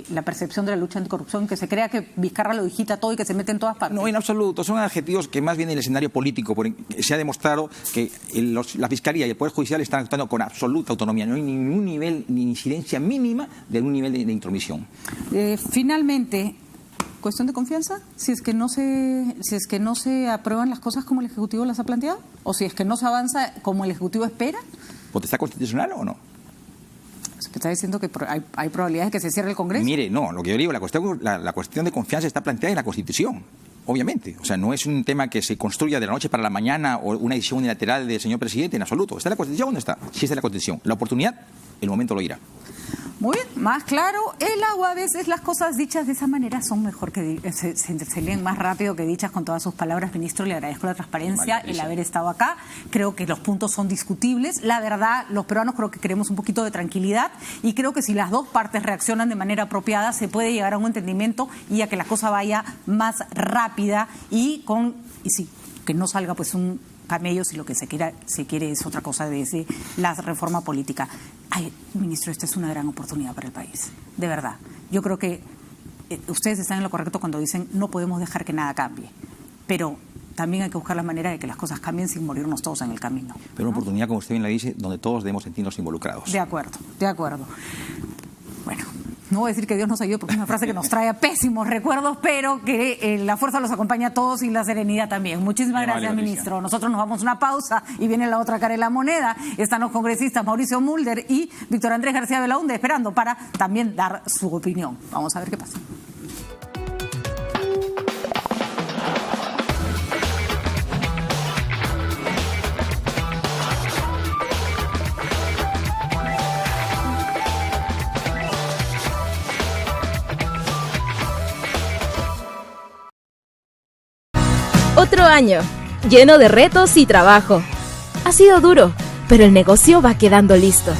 la percepción de la lucha anticorrupción, que se crea que Vizcarra lo digita todo y que se mete en todas partes? No, en absoluto. Son adjetivos que más bien en el escenario político. Se ha demostrado que la Fiscalía y el Poder Judicial están actuando con absoluta autonomía. No hay ningún nivel ni incidencia mínima de un nivel de intromisión. Finalmente, ¿cuestión de confianza? Si es que no se aprueban las cosas como el Ejecutivo las ha planteado, o si es que no se avanza como el Ejecutivo espera. ¿Potestad constitucional o no? ¿Está diciendo que hay probabilidades de que se cierre el Congreso? Mire, no, lo que yo digo, la cuestión de confianza está planteada en la Constitución. Obviamente, o sea, no es un tema que se construya de la noche para la mañana o una decisión unilateral del señor presidente, en absoluto. ¿Está en la Constitución o no está? Sí está en la Constitución. La oportunidad, el momento lo irá. Muy bien, más claro el agua. A veces las cosas dichas de esa manera son mejor que se leen más rápido que dichas con todas sus palabras. Ministro, le agradezco la transparencia, el haber estado acá. Creo que los puntos son discutibles. La verdad, los peruanos creo que queremos un poquito de tranquilidad y creo que si las dos partes reaccionan de manera apropiada se puede llegar a un entendimiento y a que la cosa vaya más rápida y sí, que no salga pues un camello si lo que se quiere es otra cosa de la reforma política. Ay, ministro, esta es una gran oportunidad para el país, de verdad. Yo creo que ustedes están en lo correcto cuando dicen no podemos dejar que nada cambie, pero también hay que buscar la manera de que las cosas cambien sin morirnos todos en el camino. Pero una oportunidad, como usted bien la dice, donde todos debemos sentirnos involucrados. De acuerdo. Bueno, no voy a decir que Dios nos ayude porque es una frase que nos trae pésimos recuerdos, pero que la fuerza los acompaña a todos y la serenidad también. Muchísimas gracias, ministro. Nosotros nos vamos a una pausa y viene la otra cara de la moneda. Están los congresistas Mauricio Mulder y Víctor Andrés García Belaúnde esperando para también dar su opinión. Vamos a ver qué pasa. Otro año, lleno de retos y trabajo. Ha sido duro, pero el negocio va quedando listo.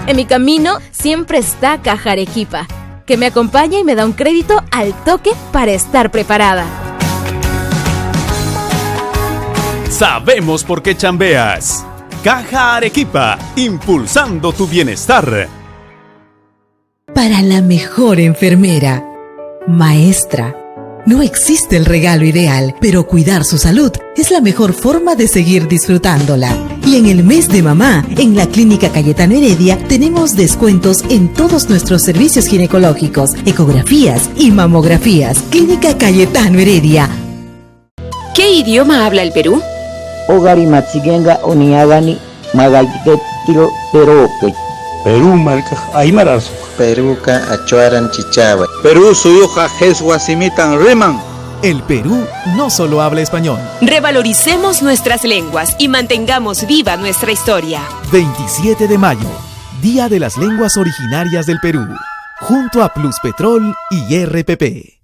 En mi camino siempre está Caja Arequipa, que me acompaña y me da un crédito al toque para estar preparada. Sabemos por qué chambeas. Caja Arequipa, impulsando tu bienestar. Para la mejor enfermera, maestra. No existe el regalo ideal, pero cuidar su salud es la mejor forma de seguir disfrutándola. Y en el mes de mamá, en la Clínica Cayetano Heredia, tenemos descuentos en todos nuestros servicios ginecológicos, ecografías y mamografías. Clínica Cayetano Heredia. ¿Qué idioma habla el Perú? Ogari Matsigenga Oniagani Magayetiro Peroque. Perú marca Aymarazo. Perú ka achuaran chichaba. Perú suyuja jesguasimitan riman. El Perú no solo habla español. Revaloricemos nuestras lenguas y mantengamos viva nuestra historia. 27 de mayo, Día de las Lenguas Originarias del Perú, junto a Pluspetrol y RPP.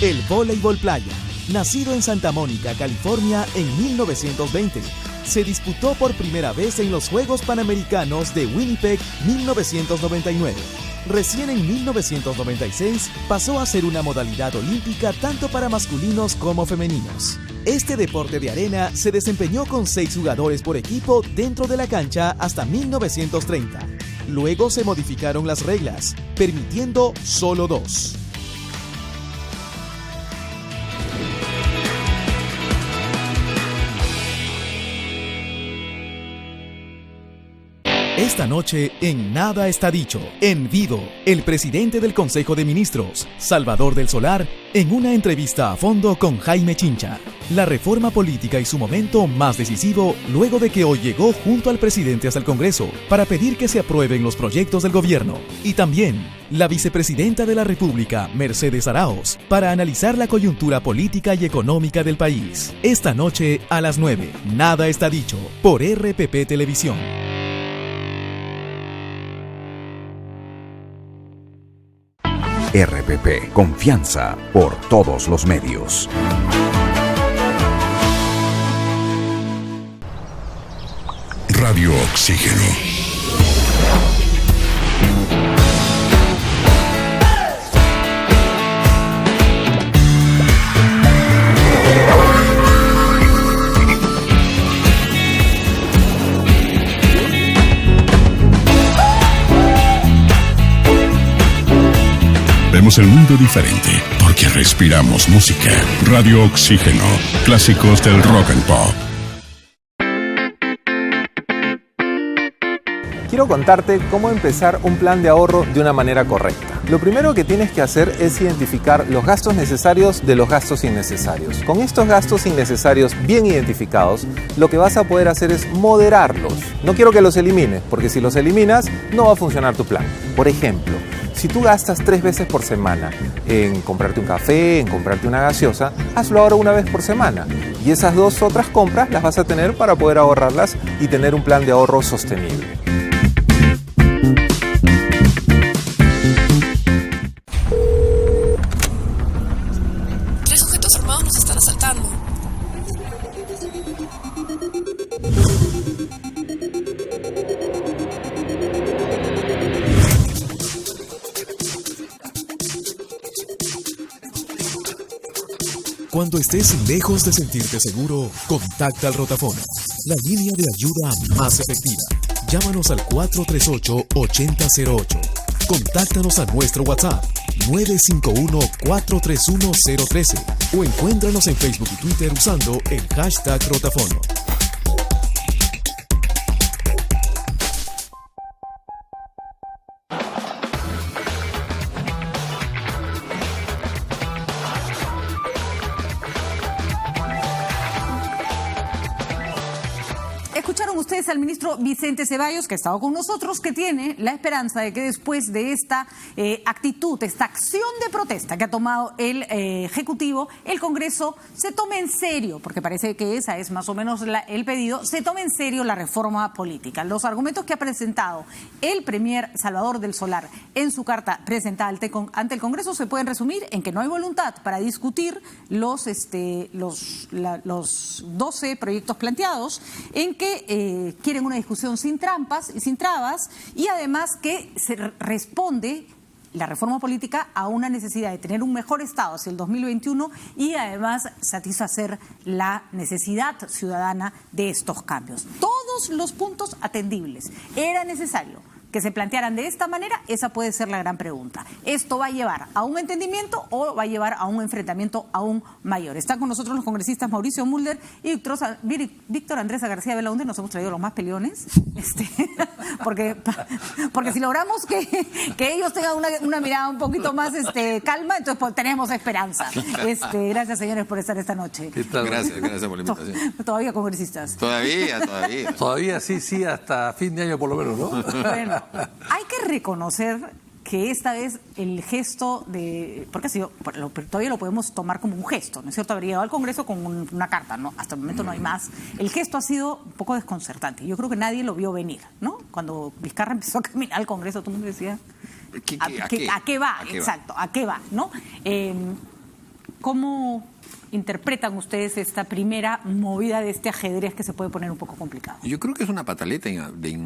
El voleibol playa, nacido en Santa Mónica, California en 1920, se disputó por primera vez en los Juegos Panamericanos de Winnipeg 1999. Recién en 1996 pasó a ser una modalidad olímpica tanto para masculinos como femeninos. Este deporte de arena se desempeñó con 6 jugadores por equipo dentro de la cancha hasta 1930. Luego se modificaron las reglas, permitiendo solo 2. Esta noche en Nada está dicho, en vivo, el presidente del Consejo de Ministros, Salvador del Solar, en una entrevista a fondo con Jaime Chincha. La reforma política y su momento más decisivo luego de que hoy llegó junto al presidente hasta el Congreso para pedir que se aprueben los proyectos del gobierno. Y también la vicepresidenta de la República, Mercedes Arauz, para analizar la coyuntura política y económica del país. Esta noche a las 9, Nada está dicho, por RPP Televisión. RPP, confianza por todos los medios. Radio Oxígeno. Vemos el mundo diferente porque respiramos música. Radio Oxígeno, clásicos del rock and pop. Quiero contarte cómo empezar un plan de ahorro de una manera correcta. Lo primero que tienes que hacer es identificar los gastos necesarios de los gastos innecesarios. Con estos gastos innecesarios bien identificados, lo que vas a poder hacer es moderarlos. No quiero que los elimines, porque si los eliminas, no va a funcionar tu plan. Por ejemplo, si tú gastas 3 veces por semana en comprarte un café, en comprarte una gaseosa, hazlo ahora una vez por semana. Y esas 2 otras compras las vas a tener para poder ahorrarlas y tener un plan de ahorro sostenible. Cuando estés lejos de sentirte seguro, contacta al Rotafono, la línea de ayuda más efectiva. Llámanos al 438-8008. Contáctanos a nuestro WhatsApp 951-431-013 o encuéntranos en Facebook y Twitter usando el hashtag Rotafono. Escucharon ustedes al ministro Vicente Ceballos, que ha estado con nosotros, que tiene la esperanza de que después de esta actitud, esta acción de protesta que ha tomado el Ejecutivo, el Congreso se tome en serio, porque parece que esa es más o menos el pedido, se tome en serio la reforma política. Los argumentos que ha presentado el premier Salvador del Solar en su carta presentada ante el Congreso se pueden resumir en que no hay voluntad para discutir los 12 proyectos planteados, en que quieren una discusión sin trampas y sin trabas, y además que se responde la reforma política a una necesidad de tener un mejor Estado hacia el 2021 y además satisfacer la necesidad ciudadana de estos cambios. Todos los puntos atendibles. Era necesario que se plantearan de esta manera. Esa puede ser la gran pregunta. ¿Esto va a llevar a un entendimiento o va a llevar a un enfrentamiento aún mayor? Están con nosotros los congresistas Mauricio Mulder y Víctor Andrés García Belaunde. Nos hemos traído los más peleones, porque si logramos que ellos tengan una mirada un poquito más calma, entonces pues, tenemos esperanza. Gracias, señores, por estar esta noche. Gracias por la invitación. Todavía congresistas. Todavía sí, hasta fin de año por lo menos, ¿no? Bueno, hay que reconocer que esta vez el gesto porque ha sido, todavía lo podemos tomar como un gesto, ¿no es cierto? Habría llegado al Congreso con una carta, ¿no? Hasta el momento no hay más. El gesto ha sido un poco desconcertante. Yo creo que nadie lo vio venir, ¿no? Cuando Vizcarra empezó a caminar al Congreso, todo el mundo decía, ¿a qué va? Exacto, ¿a qué va? ¿No? ¿Cómo interpretan ustedes esta primera movida de este ajedrez que se puede poner un poco complicado? Yo creo que es una pataleta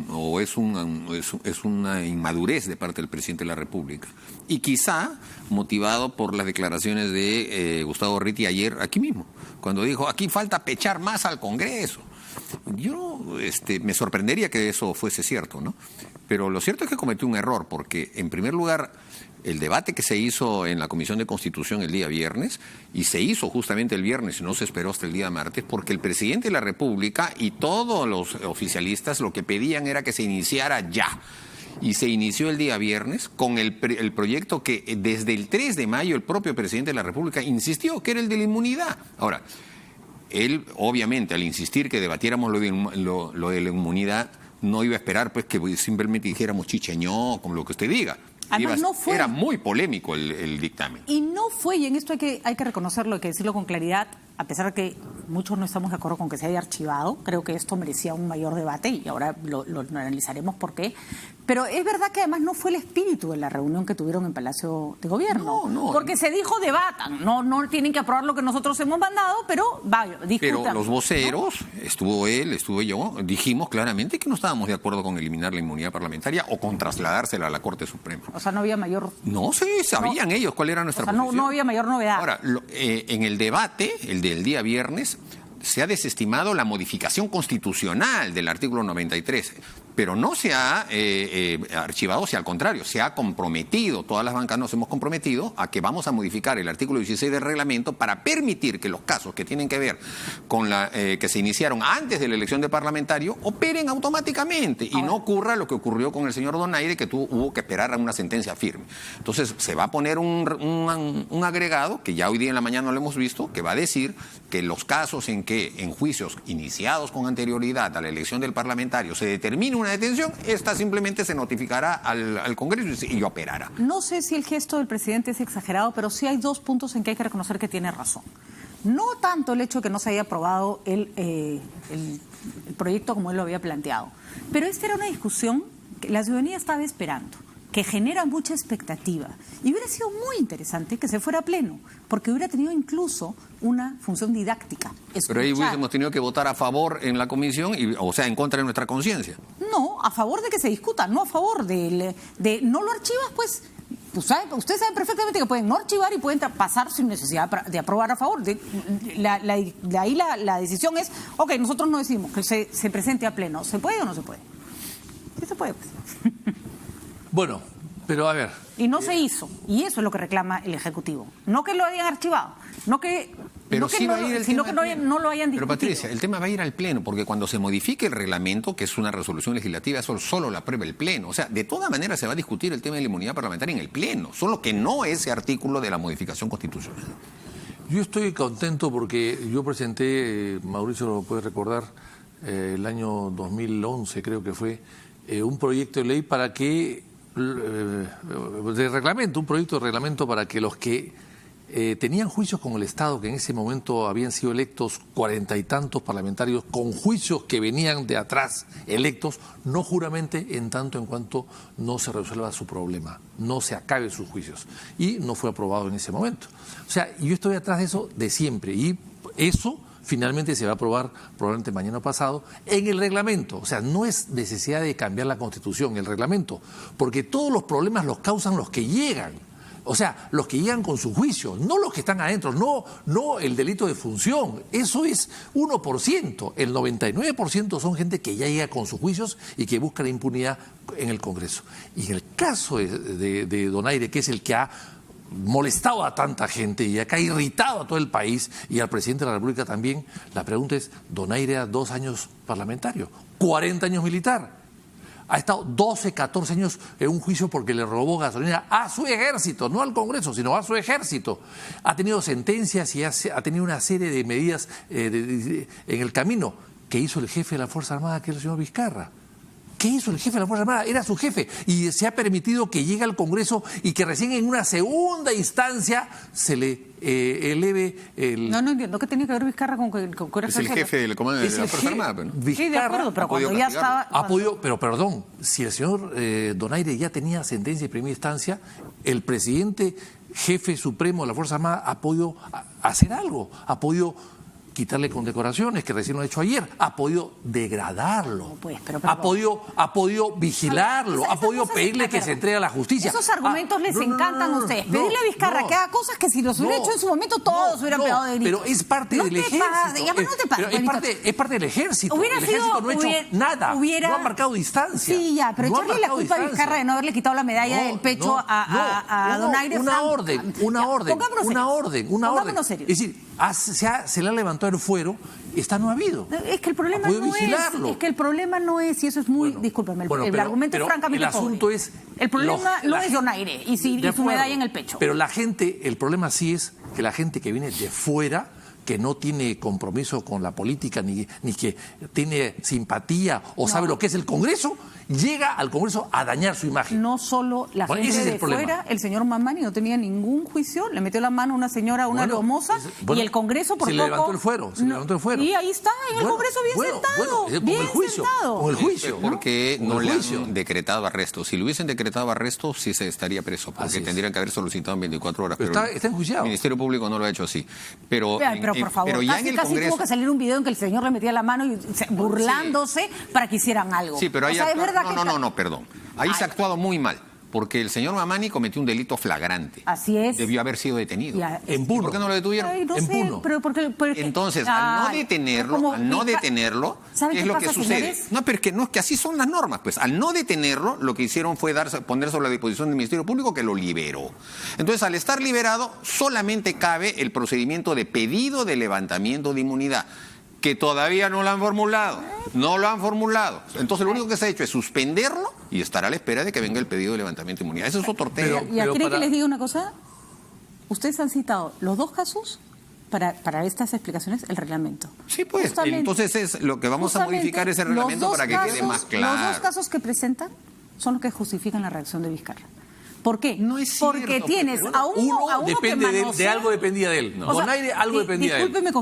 o es una inmadurez de parte del presidente de la República. Y quizá motivado por las declaraciones de Gustavo Ritti ayer aquí mismo, cuando dijo, aquí falta pechar más al Congreso. Yo me sorprendería que eso fuese cierto, ¿no? Pero lo cierto es que cometió un error, porque en primer lugar el debate que se hizo en la Comisión de Constitución el día viernes, y se hizo justamente el viernes y no se esperó hasta el día martes, porque el presidente de la República y todos los oficialistas lo que pedían era que se iniciara ya. Y se inició el día viernes con el proyecto que desde el 3 de mayo el propio presidente de la República insistió, que era el de la inmunidad. Ahora, él obviamente al insistir que debatiéramos lo de la inmunidad, no iba a esperar pues que simplemente dijéramos chicheñó, como lo que usted diga. Además, Era muy polémico el dictamen. Y no fue, y en esto hay que reconocerlo, hay que decirlo con claridad, a pesar de que muchos no estamos de acuerdo con que se haya archivado, creo que esto merecía un mayor debate y ahora lo analizaremos por qué. Pero es verdad que además no fue el espíritu de la reunión que tuvieron en Palacio de Gobierno. No. Porque se dijo debatan, no tienen que aprobar lo que nosotros hemos mandado, pero discutan. Pero los voceros, ¿no? Estuvo él, estuve yo, dijimos claramente que no estábamos de acuerdo con eliminar la inmunidad parlamentaria o con trasladársela a la Corte Suprema. O sea, no había mayor... No, sí, sabían ellos cuál era nuestra posición. No había mayor novedad. Ahora, en el debate, el del día viernes, se ha desestimado la modificación constitucional del artículo 93, pero no se ha archivado, al contrario, se ha comprometido, todas las bancas nos hemos comprometido a que vamos a modificar el artículo 16 del reglamento para permitir que los casos que tienen que ver con que se iniciaron antes de la elección de parlamentario operen automáticamente y no ocurra lo que ocurrió con el señor Donaire, que hubo que esperar a una sentencia firme. Entonces se va a poner un agregado, que ya hoy día en la mañana lo hemos visto, que va a decir que los casos en que en juicios iniciados con anterioridad a la elección del parlamentario se determine una detención, esta simplemente se notificará al Congreso y operará. No sé si el gesto del presidente es exagerado, pero sí hay dos puntos en que hay que reconocer que tiene razón. No tanto el hecho de que no se haya aprobado el proyecto como él lo había planteado, pero esta era una discusión que la ciudadanía estaba esperando, que genera mucha expectativa. Y hubiera sido muy interesante que se fuera a pleno, porque hubiera tenido incluso una función didáctica. Pero ahí hubiésemos tenido que votar a favor en la comisión, o sea, en contra de nuestra conciencia. No, a favor de que se discuta, no a favor de no lo archivas, pues Ustedes saben perfectamente que pueden no archivar y pueden pasar sin necesidad de aprobar a favor. De ahí la decisión es, ok, nosotros no decidimos que se presente a pleno. ¿Se puede o no se puede? Sí se puede. Pues. Bueno, pero a ver. Y no se hizo. Y eso es lo que reclama el Ejecutivo. No que lo hayan archivado, no que... Pero sí va a ir el sino tema que no lo hayan discutido. Pero Patricia, el tema va a ir al Pleno, porque cuando se modifique el reglamento, que es una resolución legislativa, eso solo la aprueba el Pleno. O sea, de todas maneras se va a discutir el tema de la inmunidad parlamentaria en el Pleno, solo que no ese artículo de la modificación constitucional. Yo estoy contento porque yo presenté, Mauricio lo puede recordar, el año 2011 creo que fue, un proyecto de ley para que, de reglamento, un proyecto de reglamento para que los que tenían juicios con el Estado, que en ese momento habían sido electos 40 y tantos parlamentarios con juicios que venían de atrás electos, no juramente en tanto en cuanto no se resuelva su problema, no se acabe sus juicios. Y no fue aprobado en ese momento. O sea, yo estoy atrás de eso de siempre y eso finalmente se va a aprobar probablemente mañana pasado en el reglamento. O sea, no es necesidad de cambiar la Constitución, el reglamento, porque todos los problemas los causan los que llegan. O sea, los que llegan con su juicio, no los que están adentro, no el delito de función. Eso es 1%. El 99% son gente que ya llega con sus juicios y que busca la impunidad en el Congreso. Y en el caso de Donaire, que es el que ha molestado a tanta gente y acá ha irritado a todo el país y al presidente de la República también, la pregunta es, Donaire a 2 años parlamentario, 40 años militar. Ha estado 12, 14 años en un juicio porque le robó gasolina a su ejército, no al Congreso, sino a su ejército. Ha tenido sentencias y ha tenido una serie de medidas en el camino que hizo el jefe de la Fuerza Armada, que es el señor Vizcarra. ¿Qué hizo el jefe de la Fuerza Armada? Era su jefe y se ha permitido que llegue al Congreso y que recién en una segunda instancia se le eleve el... No entiendo. ¿Qué tenía que ver Vizcarra con que era es el jefe del comando de la Fuerza Armada? Pero no. Sí, de acuerdo, pero cuando ya estaba... Pero perdón, si el señor Donaire ya tenía sentencia de primera instancia, el presidente jefe supremo de la Fuerza Armada ha podido hacer algo, ha podido quitarle condecoraciones, que recién lo ha hecho ayer, ha podido degradarlo, no, pues, pero ha podido vigilarlo, ha podido pedirle que se entregue a la justicia. Esos argumentos les encantan a ustedes. Pedirle a Vizcarra que haga cosas que si los hubiera hecho en su momento todos hubieran pegado de grito. Pero es parte del ejército. Es parte del ejército. El ejército no ha hecho nada, no ha marcado distancia. Sí, ya, pero echarle la culpa a Vizcarra de no haberle quitado la medalla del pecho a Donaire. Una orden. Pongámonos serios. Es decir, se le ha levantado el fuero, no ha habido. Es que el problema no es, y eso es muy, discúlpeme, el argumento es francamente el asunto pobre. El problema no es Donaire y su medalla en el pecho. Pero el problema sí es que la gente que viene de fuera, que no tiene compromiso con la política, ni que tiene simpatía o sabe lo que es el Congreso, llega al Congreso a dañar su imagen. No solo la gente de fuera, el señor Mamani no tenía ningún juicio, le metió la mano a una señora, una hermosa, y el Congreso por poco... Se le levantó el fuero. Y ahí está, en el Congreso bien sentado. Con el juicio. Porque no le han decretado arresto. Si le hubiesen decretado arresto, sí se estaría preso, porque tendrían que haber solicitado en 24 horas. Pero está enjuiciado. El Ministerio Público no lo ha hecho así. Pero por favor, casi tuvo que salir un video en que el señor le metía la mano y burlándose para que hicieran algo. Sí, pero ahí perdón. Ahí se ha actuado muy mal, porque el señor Mamani cometió un delito flagrante. Así es. Debió haber sido detenido. En Puno. ¿Por qué no lo detuvieron? En Puno. Entonces, al no detenerlo, ¿qué es lo que sucede? Señores? No, pero es que así son las normas. Pues al no detenerlo, lo que hicieron fue poner sobre la disposición del Ministerio Público, que lo liberó. Entonces, al estar liberado, solamente cabe el procedimiento de pedido de levantamiento de inmunidad, que todavía no lo han formulado. Entonces, lo único que se ha hecho es suspenderlo y estar a la espera de que venga el pedido de levantamiento de inmunidad. Eso es otro tema. ¿Y quieren que les diga una cosa? Ustedes han citado los dos casos para estas explicaciones, el reglamento. Sí, pues. Entonces, lo que vamos a modificar es el reglamento para que quede más claro. Los dos casos que presentan son los que justifican la reacción de Vizcarra. ¿Por qué? No es cierto, porque tienes a uno depende que manosea... de algo dependía de él. Donaire algo dependía de él. Discúlpeme,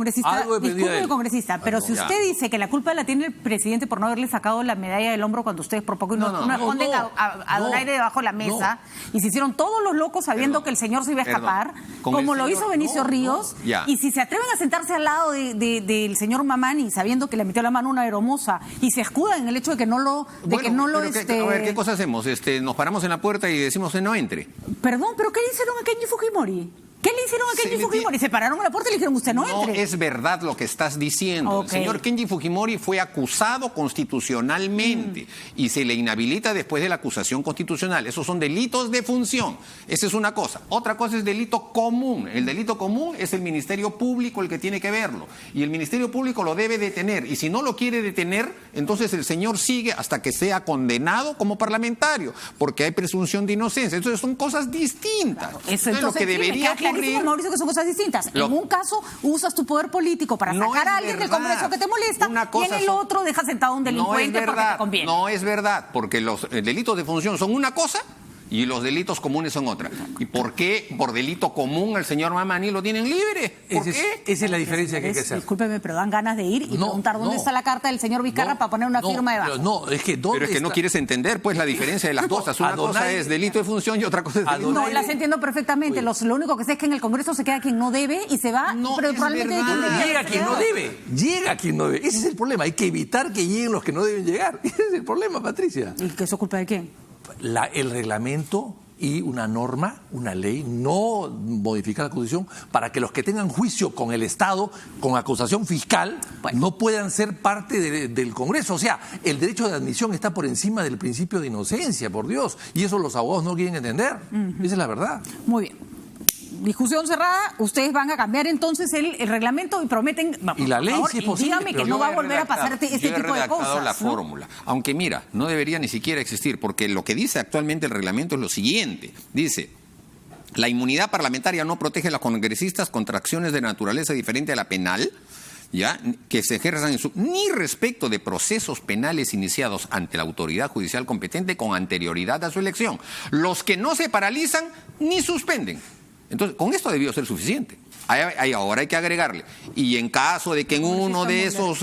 congresista, pero si usted dice que la culpa la tiene el presidente por no haberle sacado la medalla del hombro cuando ustedes por poco no esconden a Donaire debajo de la mesa y se hicieron todos los locos sabiendo que el señor se iba a escapar, como lo hizo Benicio Ríos, y si se atreven a sentarse al lado del señor Mamani sabiendo que le metió la mano una aeromosa y se escudan en el hecho de que no lo... A ver, ¿qué cosa hacemos? ¿Nos paramos en la puerta y decimos no? no entre. Perdón, ¿pero qué le hicieron a Kenji Fujimori? ¿Qué le hicieron a Kenji Fujimori? Se pararon a la puerta y le dijeron, usted no entre. No es verdad lo que estás diciendo. El señor Kenji Fujimori fue acusado constitucionalmente y se le inhabilita después de la acusación constitucional. Esos son delitos de función. Esa es una cosa. Otra cosa es delito común. El delito común es el Ministerio Público el que tiene que verlo. Y el Ministerio Público lo debe detener. Y si no lo quiere detener, entonces el señor sigue hasta que sea condenado como parlamentario, porque hay presunción de inocencia. Entonces son cosas distintas. Claro, eso entonces, lo que debería ocurrir... Mauricio, que son cosas distintas. En un caso usas tu poder político para sacar a alguien del Congreso que te molesta y en el otro dejas sentado a un delincuente porque te conviene. No es verdad, porque los delitos de función son una cosa y los delitos comunes son otra. ¿Y por qué por delito común el señor Mamani lo tienen libre? ¿Por qué? Esa es la diferencia que hay que hacer. Discúlpeme, pero dan ganas de ir y preguntar dónde está la carta del señor Vizcarra para poner una firma debajo. Pero es que no quieres entender pues la diferencia de las cosas. Una cosa es delito de función y otra cosa es delito. No, las entiendo perfectamente. Lo único que sé es que en el Congreso se queda quien no debe y se va, pero probablemente llega quien no debe. Llega quien no debe. Ese es el problema. Hay que evitar que lleguen los que no deben llegar. Ese es el problema, Patricia. ¿Y que eso es culpa de quién? El reglamento y una norma, una ley, no modificar la Constitución para que los que tengan juicio con el Estado, con acusación fiscal, no puedan ser parte del Congreso. O sea, el derecho de admisión está por encima del principio de inocencia, por Dios. Y eso los abogados no quieren entender. Esa es la verdad. Muy bien. Discusión cerrada, ustedes van a cambiar entonces el reglamento y prometen... Y la ley, si es posible. Dígame que no va a volver a pasar este tipo de cosas. Yo he redactado la fórmula. Aunque mira, no debería ni siquiera existir, porque lo que dice actualmente el reglamento es lo siguiente. Dice, la inmunidad parlamentaria no protege a los congresistas contra acciones de naturaleza diferente a la penal, ¿ya? Que se ejerzan ni respecto de procesos penales iniciados ante la autoridad judicial competente con anterioridad a su elección. Los que no se paralizan ni suspenden. Entonces, con esto debió ser suficiente. Ahora hay que agregarle. Y en caso de que en uno de esos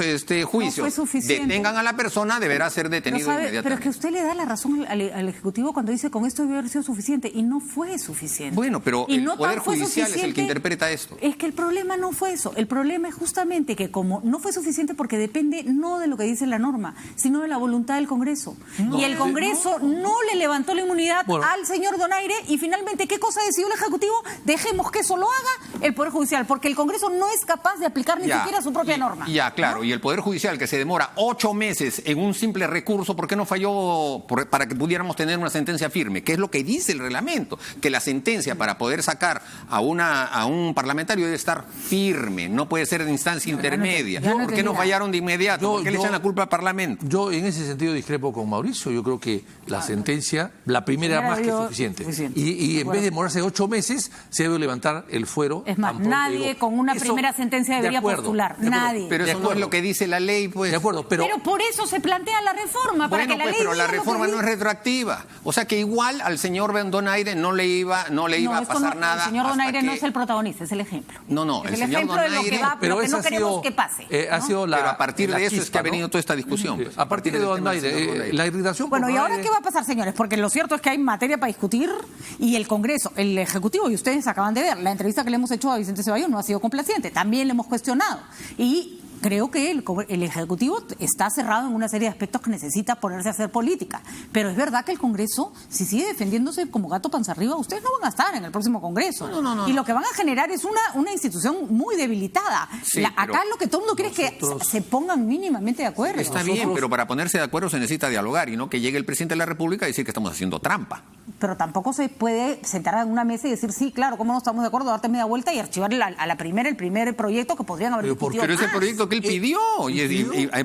juicios detengan a la persona, deberá ser detenido inmediatamente. Pero es que usted le da la razón al Ejecutivo cuando dice con esto debió haber sido suficiente. Y no fue suficiente. Bueno, pero el Poder Judicial es el que interpreta esto. Es que el problema no fue eso. El problema es justamente que como no fue suficiente porque depende no de lo que dice la norma, sino de la voluntad del Congreso. Y el Congreso no le levantó la inmunidad al señor Donaire y finalmente, ¿qué cosa decidió el Ejecutivo? Dejemos que eso lo haga el Poder Judicial, porque el Congreso no es capaz de aplicar ni siquiera su propia norma. Ya, claro, ¿no? Y el Poder Judicial, que se demora 8 meses en un simple recurso, ¿por qué no falló para que pudiéramos tener una sentencia firme? ¿Qué es lo que dice el reglamento? Que la sentencia para poder sacar a un parlamentario debe estar firme, no puede ser de instancia intermedia. ¿Por qué no fallaron de inmediato? ¿Por qué le echan la culpa al Parlamento? Yo en ese sentido discrepo con Mauricio. Yo creo que la sentencia, la primera más que suficiente. Y en vez de demorarse 8 meses, se debe levantar el fuero. Es más, nadie con una primera sentencia debería postular. Nadie. Pero eso no es lo que dice la ley, pues. De acuerdo, pero por eso se plantea la reforma, para que la ley pero la reforma no es retroactiva. O sea que igual al señor Donaire no le iba a pasar nada. El señor Donaire no es el protagonista, es el ejemplo. No, el señor Donaire. Pero lo que no queremos que pase. Pero a partir de eso es que ha venido toda esta discusión. A partir de Donaire, la irritación. Bueno, ¿y ahora qué va a pasar, señores? Porque lo cierto es que hay materia para discutir y el Congreso, el Ejecutivo, y ustedes acaban de ver, la entrevista que le hemos hecho a Vicente Ceballos no ha sido complaciente, también le hemos cuestionado. Y creo que el Ejecutivo está cerrado en una serie de aspectos que necesita ponerse a hacer política. Pero es verdad que el Congreso, si sigue defendiéndose como gato panza arriba, ustedes no van a estar en el próximo Congreso. No. Y lo que van a generar es una institución muy debilitada. Sí, acá lo que todo el mundo quiere es que se pongan mínimamente de acuerdo. Está bien, pero para ponerse de acuerdo se necesita dialogar y no que llegue el presidente de la República y decir que estamos haciendo trampa. Pero tampoco se puede sentar en una mesa y decir, sí, claro, cómo no estamos de acuerdo, darte media vuelta y archivar el primer proyecto que podrían haber discutido. Pero es el proyecto que él pidió.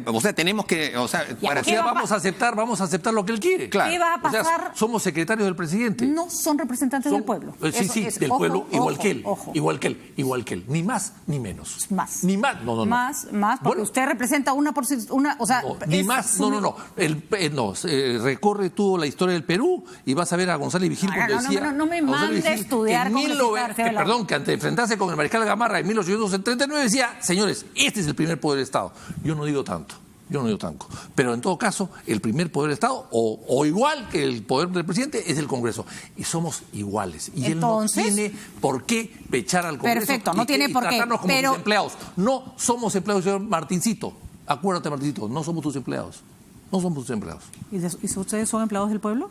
O sea, tenemos que... O sea, vamos a aceptar lo que él quiere. Claro. ¿Qué va a pasar? O sea, somos secretarios del presidente. No son representantes del pueblo. Sí, del pueblo, igual que él. Ni más ni menos. Más. Ni más. No. Más, porque usted representa una... O sea, ni más, no. Recorre tú la historia del Perú y vas a ver a González Vigil cuando decía... No me mande a estudiar perdón, que ante enfrentarse con el mariscal Gamarra en 1839 decía, señores, este es el primer poder del Estado. Yo no digo tanto. Pero en todo caso, el primer poder del Estado, o igual que el poder del presidente, es el Congreso. Y somos iguales. Y entonces, él no tiene por qué pechar al Congreso. Perfecto, no tiene por qué. Tratarnos como sus empleados. No somos empleados, señor Martincito. Acuérdate, Martincito, no somos tus empleados. No somos tus empleados. ¿Y ustedes son empleados del pueblo?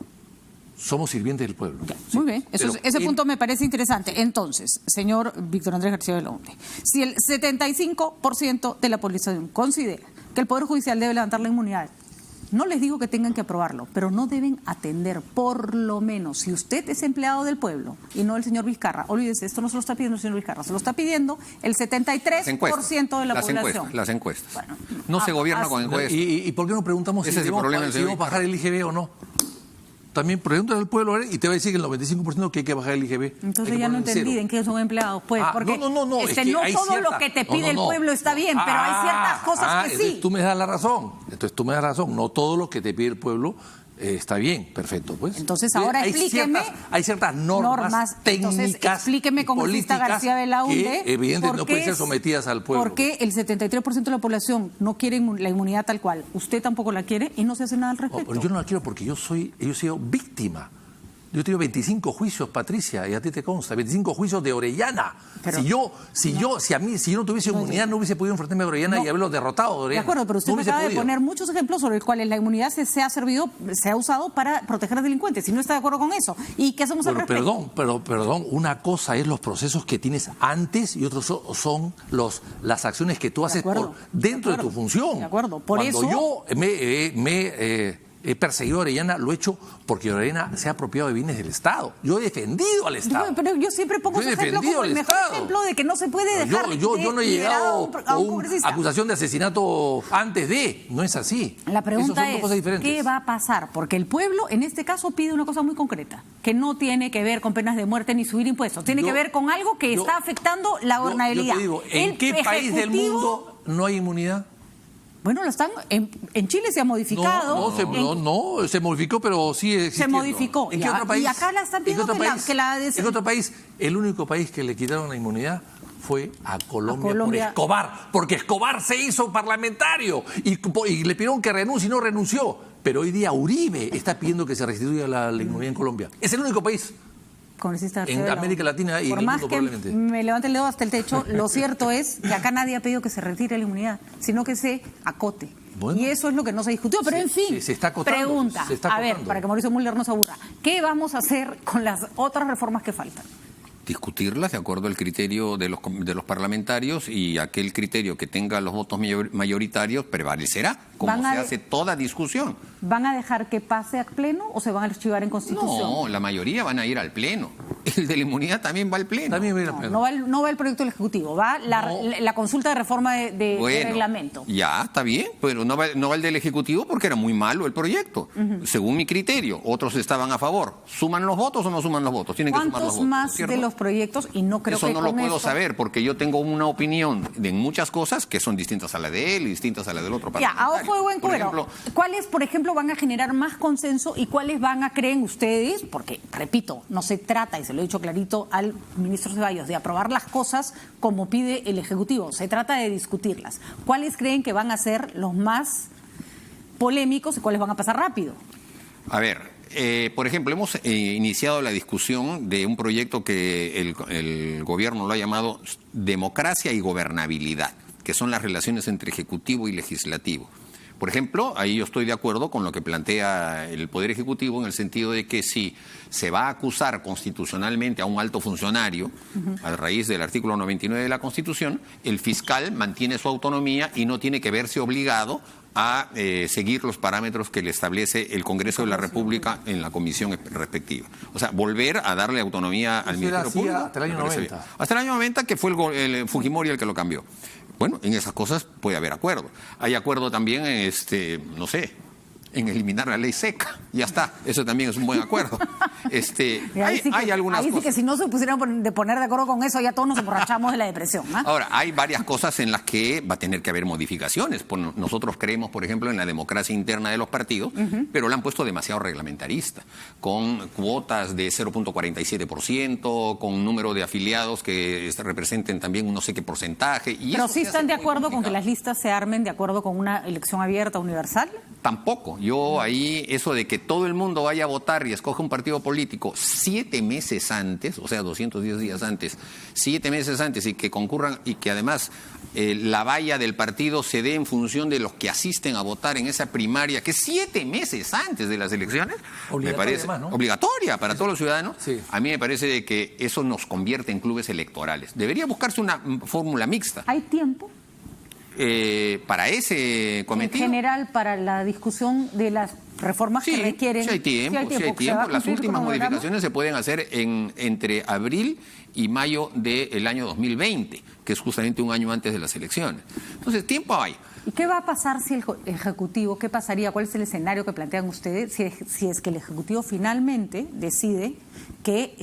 somos sirvientes del pueblo. Muy bien, ese punto me parece interesante. Entonces, señor Víctor Andrés García Belaunde, si el 75% de la población considera que el Poder Judicial debe levantar la inmunidad, no les digo que tengan que aprobarlo, pero no deben atender, por lo menos, si usted es empleado del pueblo y no el señor Vizcarra, olvídese, esto no se lo está pidiendo el señor Vizcarra, se lo está pidiendo el 73% de la población. Las encuestas. Bueno, no se gobierna con encuestas. ¿Y por qué no preguntamos si debemos bajar el IGB o no? También pregúntale al pueblo y te va a decir que el 95% que hay que bajar el IGB. Entonces ya no entendí en qué son empleados, pues. Porque no. Es que no todo lo que te pide el pueblo está bien, pero hay ciertas cosas que sí. Tú me das la razón. No todo lo que te pide el pueblo está bien, perfecto, pues. Entonces ahora explíqueme. Hay ciertas normas técnicas. Entonces explíqueme, congresista García Belaunde, que evidentemente no pueden ser sometidas al pueblo. ¿Por qué el 73% de la población no quiere la inmunidad tal cual? Usted tampoco la quiere y no se hace nada al respecto. Pero yo no la quiero porque yo he sido víctima. Yo he tenido 25 juicios, Patricia, y a ti te consta, 25 juicios de Orellana. Pero, si yo no tuviese inmunidad, no hubiese podido enfrentarme a Orellana y haberlo derrotado de Orellana. De acuerdo, pero usted me acaba de poner muchos ejemplos sobre los cuales la inmunidad se ha usado para proteger a delincuentes. Si no está de acuerdo con eso. ¿Y qué hacemos al respecto? Perdón, una cosa es los procesos que tienes antes y otros son las acciones que tú haces dentro de tu función. De acuerdo, Cuando yo he perseguido a Orellana, lo he hecho porque Orellana se ha apropiado de bienes del Estado. Yo he defendido al Estado. Pero yo siempre pongo ese ejemplo como el mejor ejemplo de que no se puede dejar yo no he llegado a una acusación de asesinato antes de. No es así. La pregunta es, ¿qué va a pasar? Porque el pueblo, en este caso, pide una cosa muy concreta, que no tiene que ver con penas de muerte ni subir impuestos. Tiene que ver con algo que está afectando la gobernabilidad. Yo te digo, ¿en qué país del mundo no hay inmunidad? Bueno, en Chile se ha modificado. No, se modificó, pero sigue existiendo. Se modificó. ¿En qué otro país? Y acá la están pidiendo En otro país, el único país que le quitaron la inmunidad fue a Colombia por Escobar, porque Escobar se hizo parlamentario y le pidieron que renuncie y no renunció. Pero hoy día Uribe está pidiendo que se restituya la inmunidad en Colombia. Es el único país. En América Latina y en el mundo probablemente. Por más que me levante el dedo hasta el techo, lo cierto es que acá nadie ha pedido que se retire la inmunidad, sino que se acote. Bueno, y eso es lo que no se discutió. Pero en fin, se está acotando, pregunta, a ver, para que Mauricio Müller no se aburra, ¿qué vamos a hacer con las otras reformas que faltan? Discutirlas de acuerdo al criterio de los parlamentarios, y aquel criterio que tenga los votos mayoritarios prevalecerá, como se hace toda discusión. ¿Van a dejar que pase al Pleno o se van a archivar en Constitución? No, la mayoría van a ir al Pleno. El de la inmunidad también va al Pleno. No va el proyecto del Ejecutivo, va la consulta de reforma de reglamento. Ya, está bien, pero no va el del Ejecutivo porque era muy malo el proyecto. Según mi criterio, otros estaban a favor. ¿Suman los votos o no suman los votos? Tienen que sumar los votos. ¿Cuántos más de los proyectos? Y no creo eso no lo puedo saber porque yo tengo una opinión de muchas cosas que son distintas a la de él y distintas a la del otro parlamentario. Ya, a ojo de buen cuero. ¿Cuáles, por ejemplo, van a generar más consenso y cuáles van a creer ustedes? Porque, repito, no se trata, y se lo he dicho clarito al ministro Ceballos, de aprobar las cosas como pide el Ejecutivo. Se trata de discutirlas. ¿Cuáles creen que van a ser los más polémicos y cuáles van a pasar rápido? A ver, por ejemplo, hemos iniciado la discusión de un proyecto que el gobierno lo ha llamado democracia y gobernabilidad, que son las relaciones entre ejecutivo y legislativo. Por ejemplo, ahí yo estoy de acuerdo con lo que plantea el Poder Ejecutivo en el sentido de que si se va a acusar constitucionalmente a un alto funcionario, a raíz del artículo 99 de la Constitución, el fiscal mantiene su autonomía y no tiene que verse obligado a seguir los parámetros que le establece el Congreso de la República en la comisión respectiva. O sea, volver a darle autonomía al Ministerio Público. Hasta el año 90. Hasta el año 90, que fue el Fujimori el que lo cambió. Bueno, en esas cosas puede haber acuerdo. Hay acuerdo también en eliminar la ley seca. Ya está, eso también es un buen acuerdo. Hay algunas cosas. Ahí sí que si no se pusieran de poner de acuerdo con eso, ya todos nos emborrachamos de la depresión. Ahora, hay varias cosas en las que va a tener que haber modificaciones. Nosotros creemos, por ejemplo, en la democracia interna de los partidos, pero la han puesto demasiado reglamentarista, con cuotas de 0.47%, con un número de afiliados que representen también un no sé qué porcentaje. ¿Pero sí están de acuerdo con que las listas se armen de acuerdo con una elección abierta, universal? Tampoco. Yo ahí, eso de que todo el mundo vaya a votar y escoge un partido político 7 meses antes, o sea, 210 días antes, 7 meses antes, y que concurran, y que además la valla del partido se dé en función de los que asisten a votar en esa primaria, que 7 meses antes de las elecciones, me parece además, ¿no? obligatoria para todos los ciudadanos. Sí. A mí me parece de que eso nos convierte en clubes electorales. Debería buscarse una fórmula mixta. ¿Hay tiempo? Para ese cometido. En general, para la discusión de las reformas que requieren. Sí hay tiempo. Las últimas modificaciones se pueden hacer entre abril y mayo del año 2020, que es justamente un año antes de las elecciones. Entonces, tiempo hay. ¿Y qué va a pasar si el Ejecutivo, qué pasaría, cuál es el escenario que plantean ustedes si es que el Ejecutivo finalmente decide que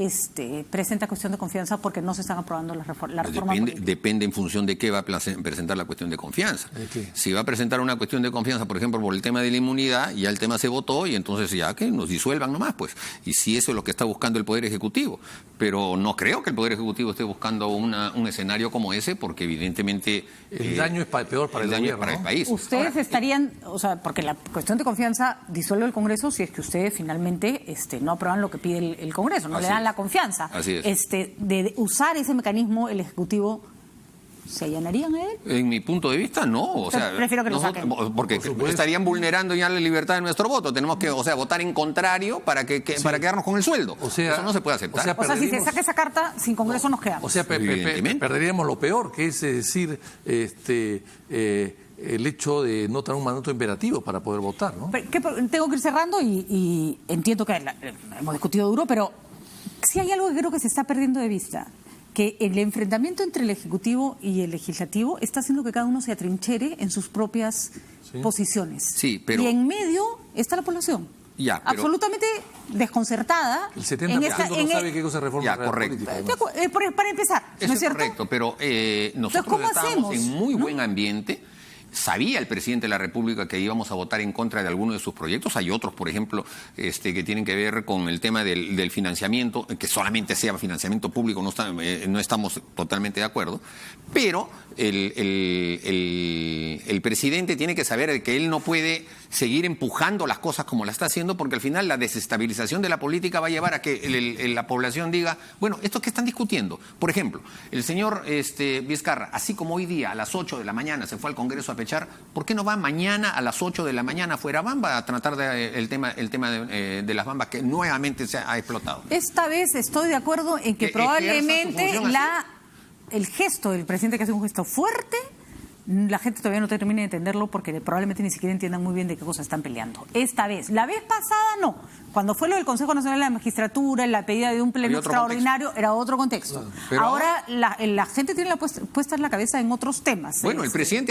presenta cuestión de confianza porque no se están aprobando la reforma política? Depende en función de qué va a presentar la cuestión de confianza. Si va a presentar una cuestión de confianza, por ejemplo, por el tema de la inmunidad, ya el tema se votó y entonces ya que nos disuelvan nomás, pues. Y si eso es lo que está buscando el Poder Ejecutivo. Pero no creo que el Poder Ejecutivo esté buscando un escenario como ese, porque evidentemente el daño es peor para el gobierno, para el país. Ustedes estarían, o sea, porque la cuestión de confianza disuelve el Congreso si es que ustedes finalmente no aprueban lo que pide el Congreso, no le dan la confianza. Así es. De usar ese mecanismo, el Ejecutivo, ¿se allanarían a él? En mi punto de vista, no. O sea, prefiero que lo saquen. Porque estarían vulnerando ya la libertad de nuestro voto. Tenemos que, votar en contrario para quedarnos con el sueldo. O sea, eso no se puede aceptar. O sea, si se saca esa carta, sin Congreso nos quedamos. O sea, perderíamos lo peor, que es decir, el hecho de no tener un mandato imperativo para poder votar, ¿no? Tengo que ir cerrando y entiendo que hemos discutido duro, pero sí hay algo que creo que se está perdiendo de vista, que el enfrentamiento entre el Ejecutivo y el Legislativo está haciendo que cada uno se atrinchera en sus propias posiciones. Sí, pero... Y en medio está la población. Ya, pero... absolutamente desconcertada. El 70% no sabe qué cosa es reforma política. Para empezar, eso ¿no es cierto? Correcto, pero nosotros estábamos en muy buen ambiente. Sabía el presidente de la República que íbamos a votar en contra de alguno de sus proyectos. Hay otros, por ejemplo, que tienen que ver con el tema del financiamiento, que solamente sea financiamiento público, no estamos totalmente de acuerdo. Pero el presidente tiene que saber que él no puede seguir empujando las cosas como la está haciendo, porque al final la desestabilización de la política va a llevar a que la población diga, bueno, ¿esto qué están discutiendo? Por ejemplo, el señor Vizcarra, así como hoy día a las 8 de la mañana se fue al Congreso a pechar, ¿por qué no va mañana a las 8 de la mañana fuera Bamba a tratar el tema de las bambas que nuevamente se ha explotado? Esta vez estoy de acuerdo en que probablemente el gesto del presidente, que hace un gesto fuerte, la gente todavía no termina de entenderlo porque probablemente ni siquiera entiendan muy bien de qué cosa están peleando. Esta vez. La vez pasada no. Cuando fue lo del Consejo Nacional de la Magistratura, la pedida de un pleno extraordinario, era otro contexto. Ahora la gente tiene puesta en la cabeza en otros temas. Bueno, el presidente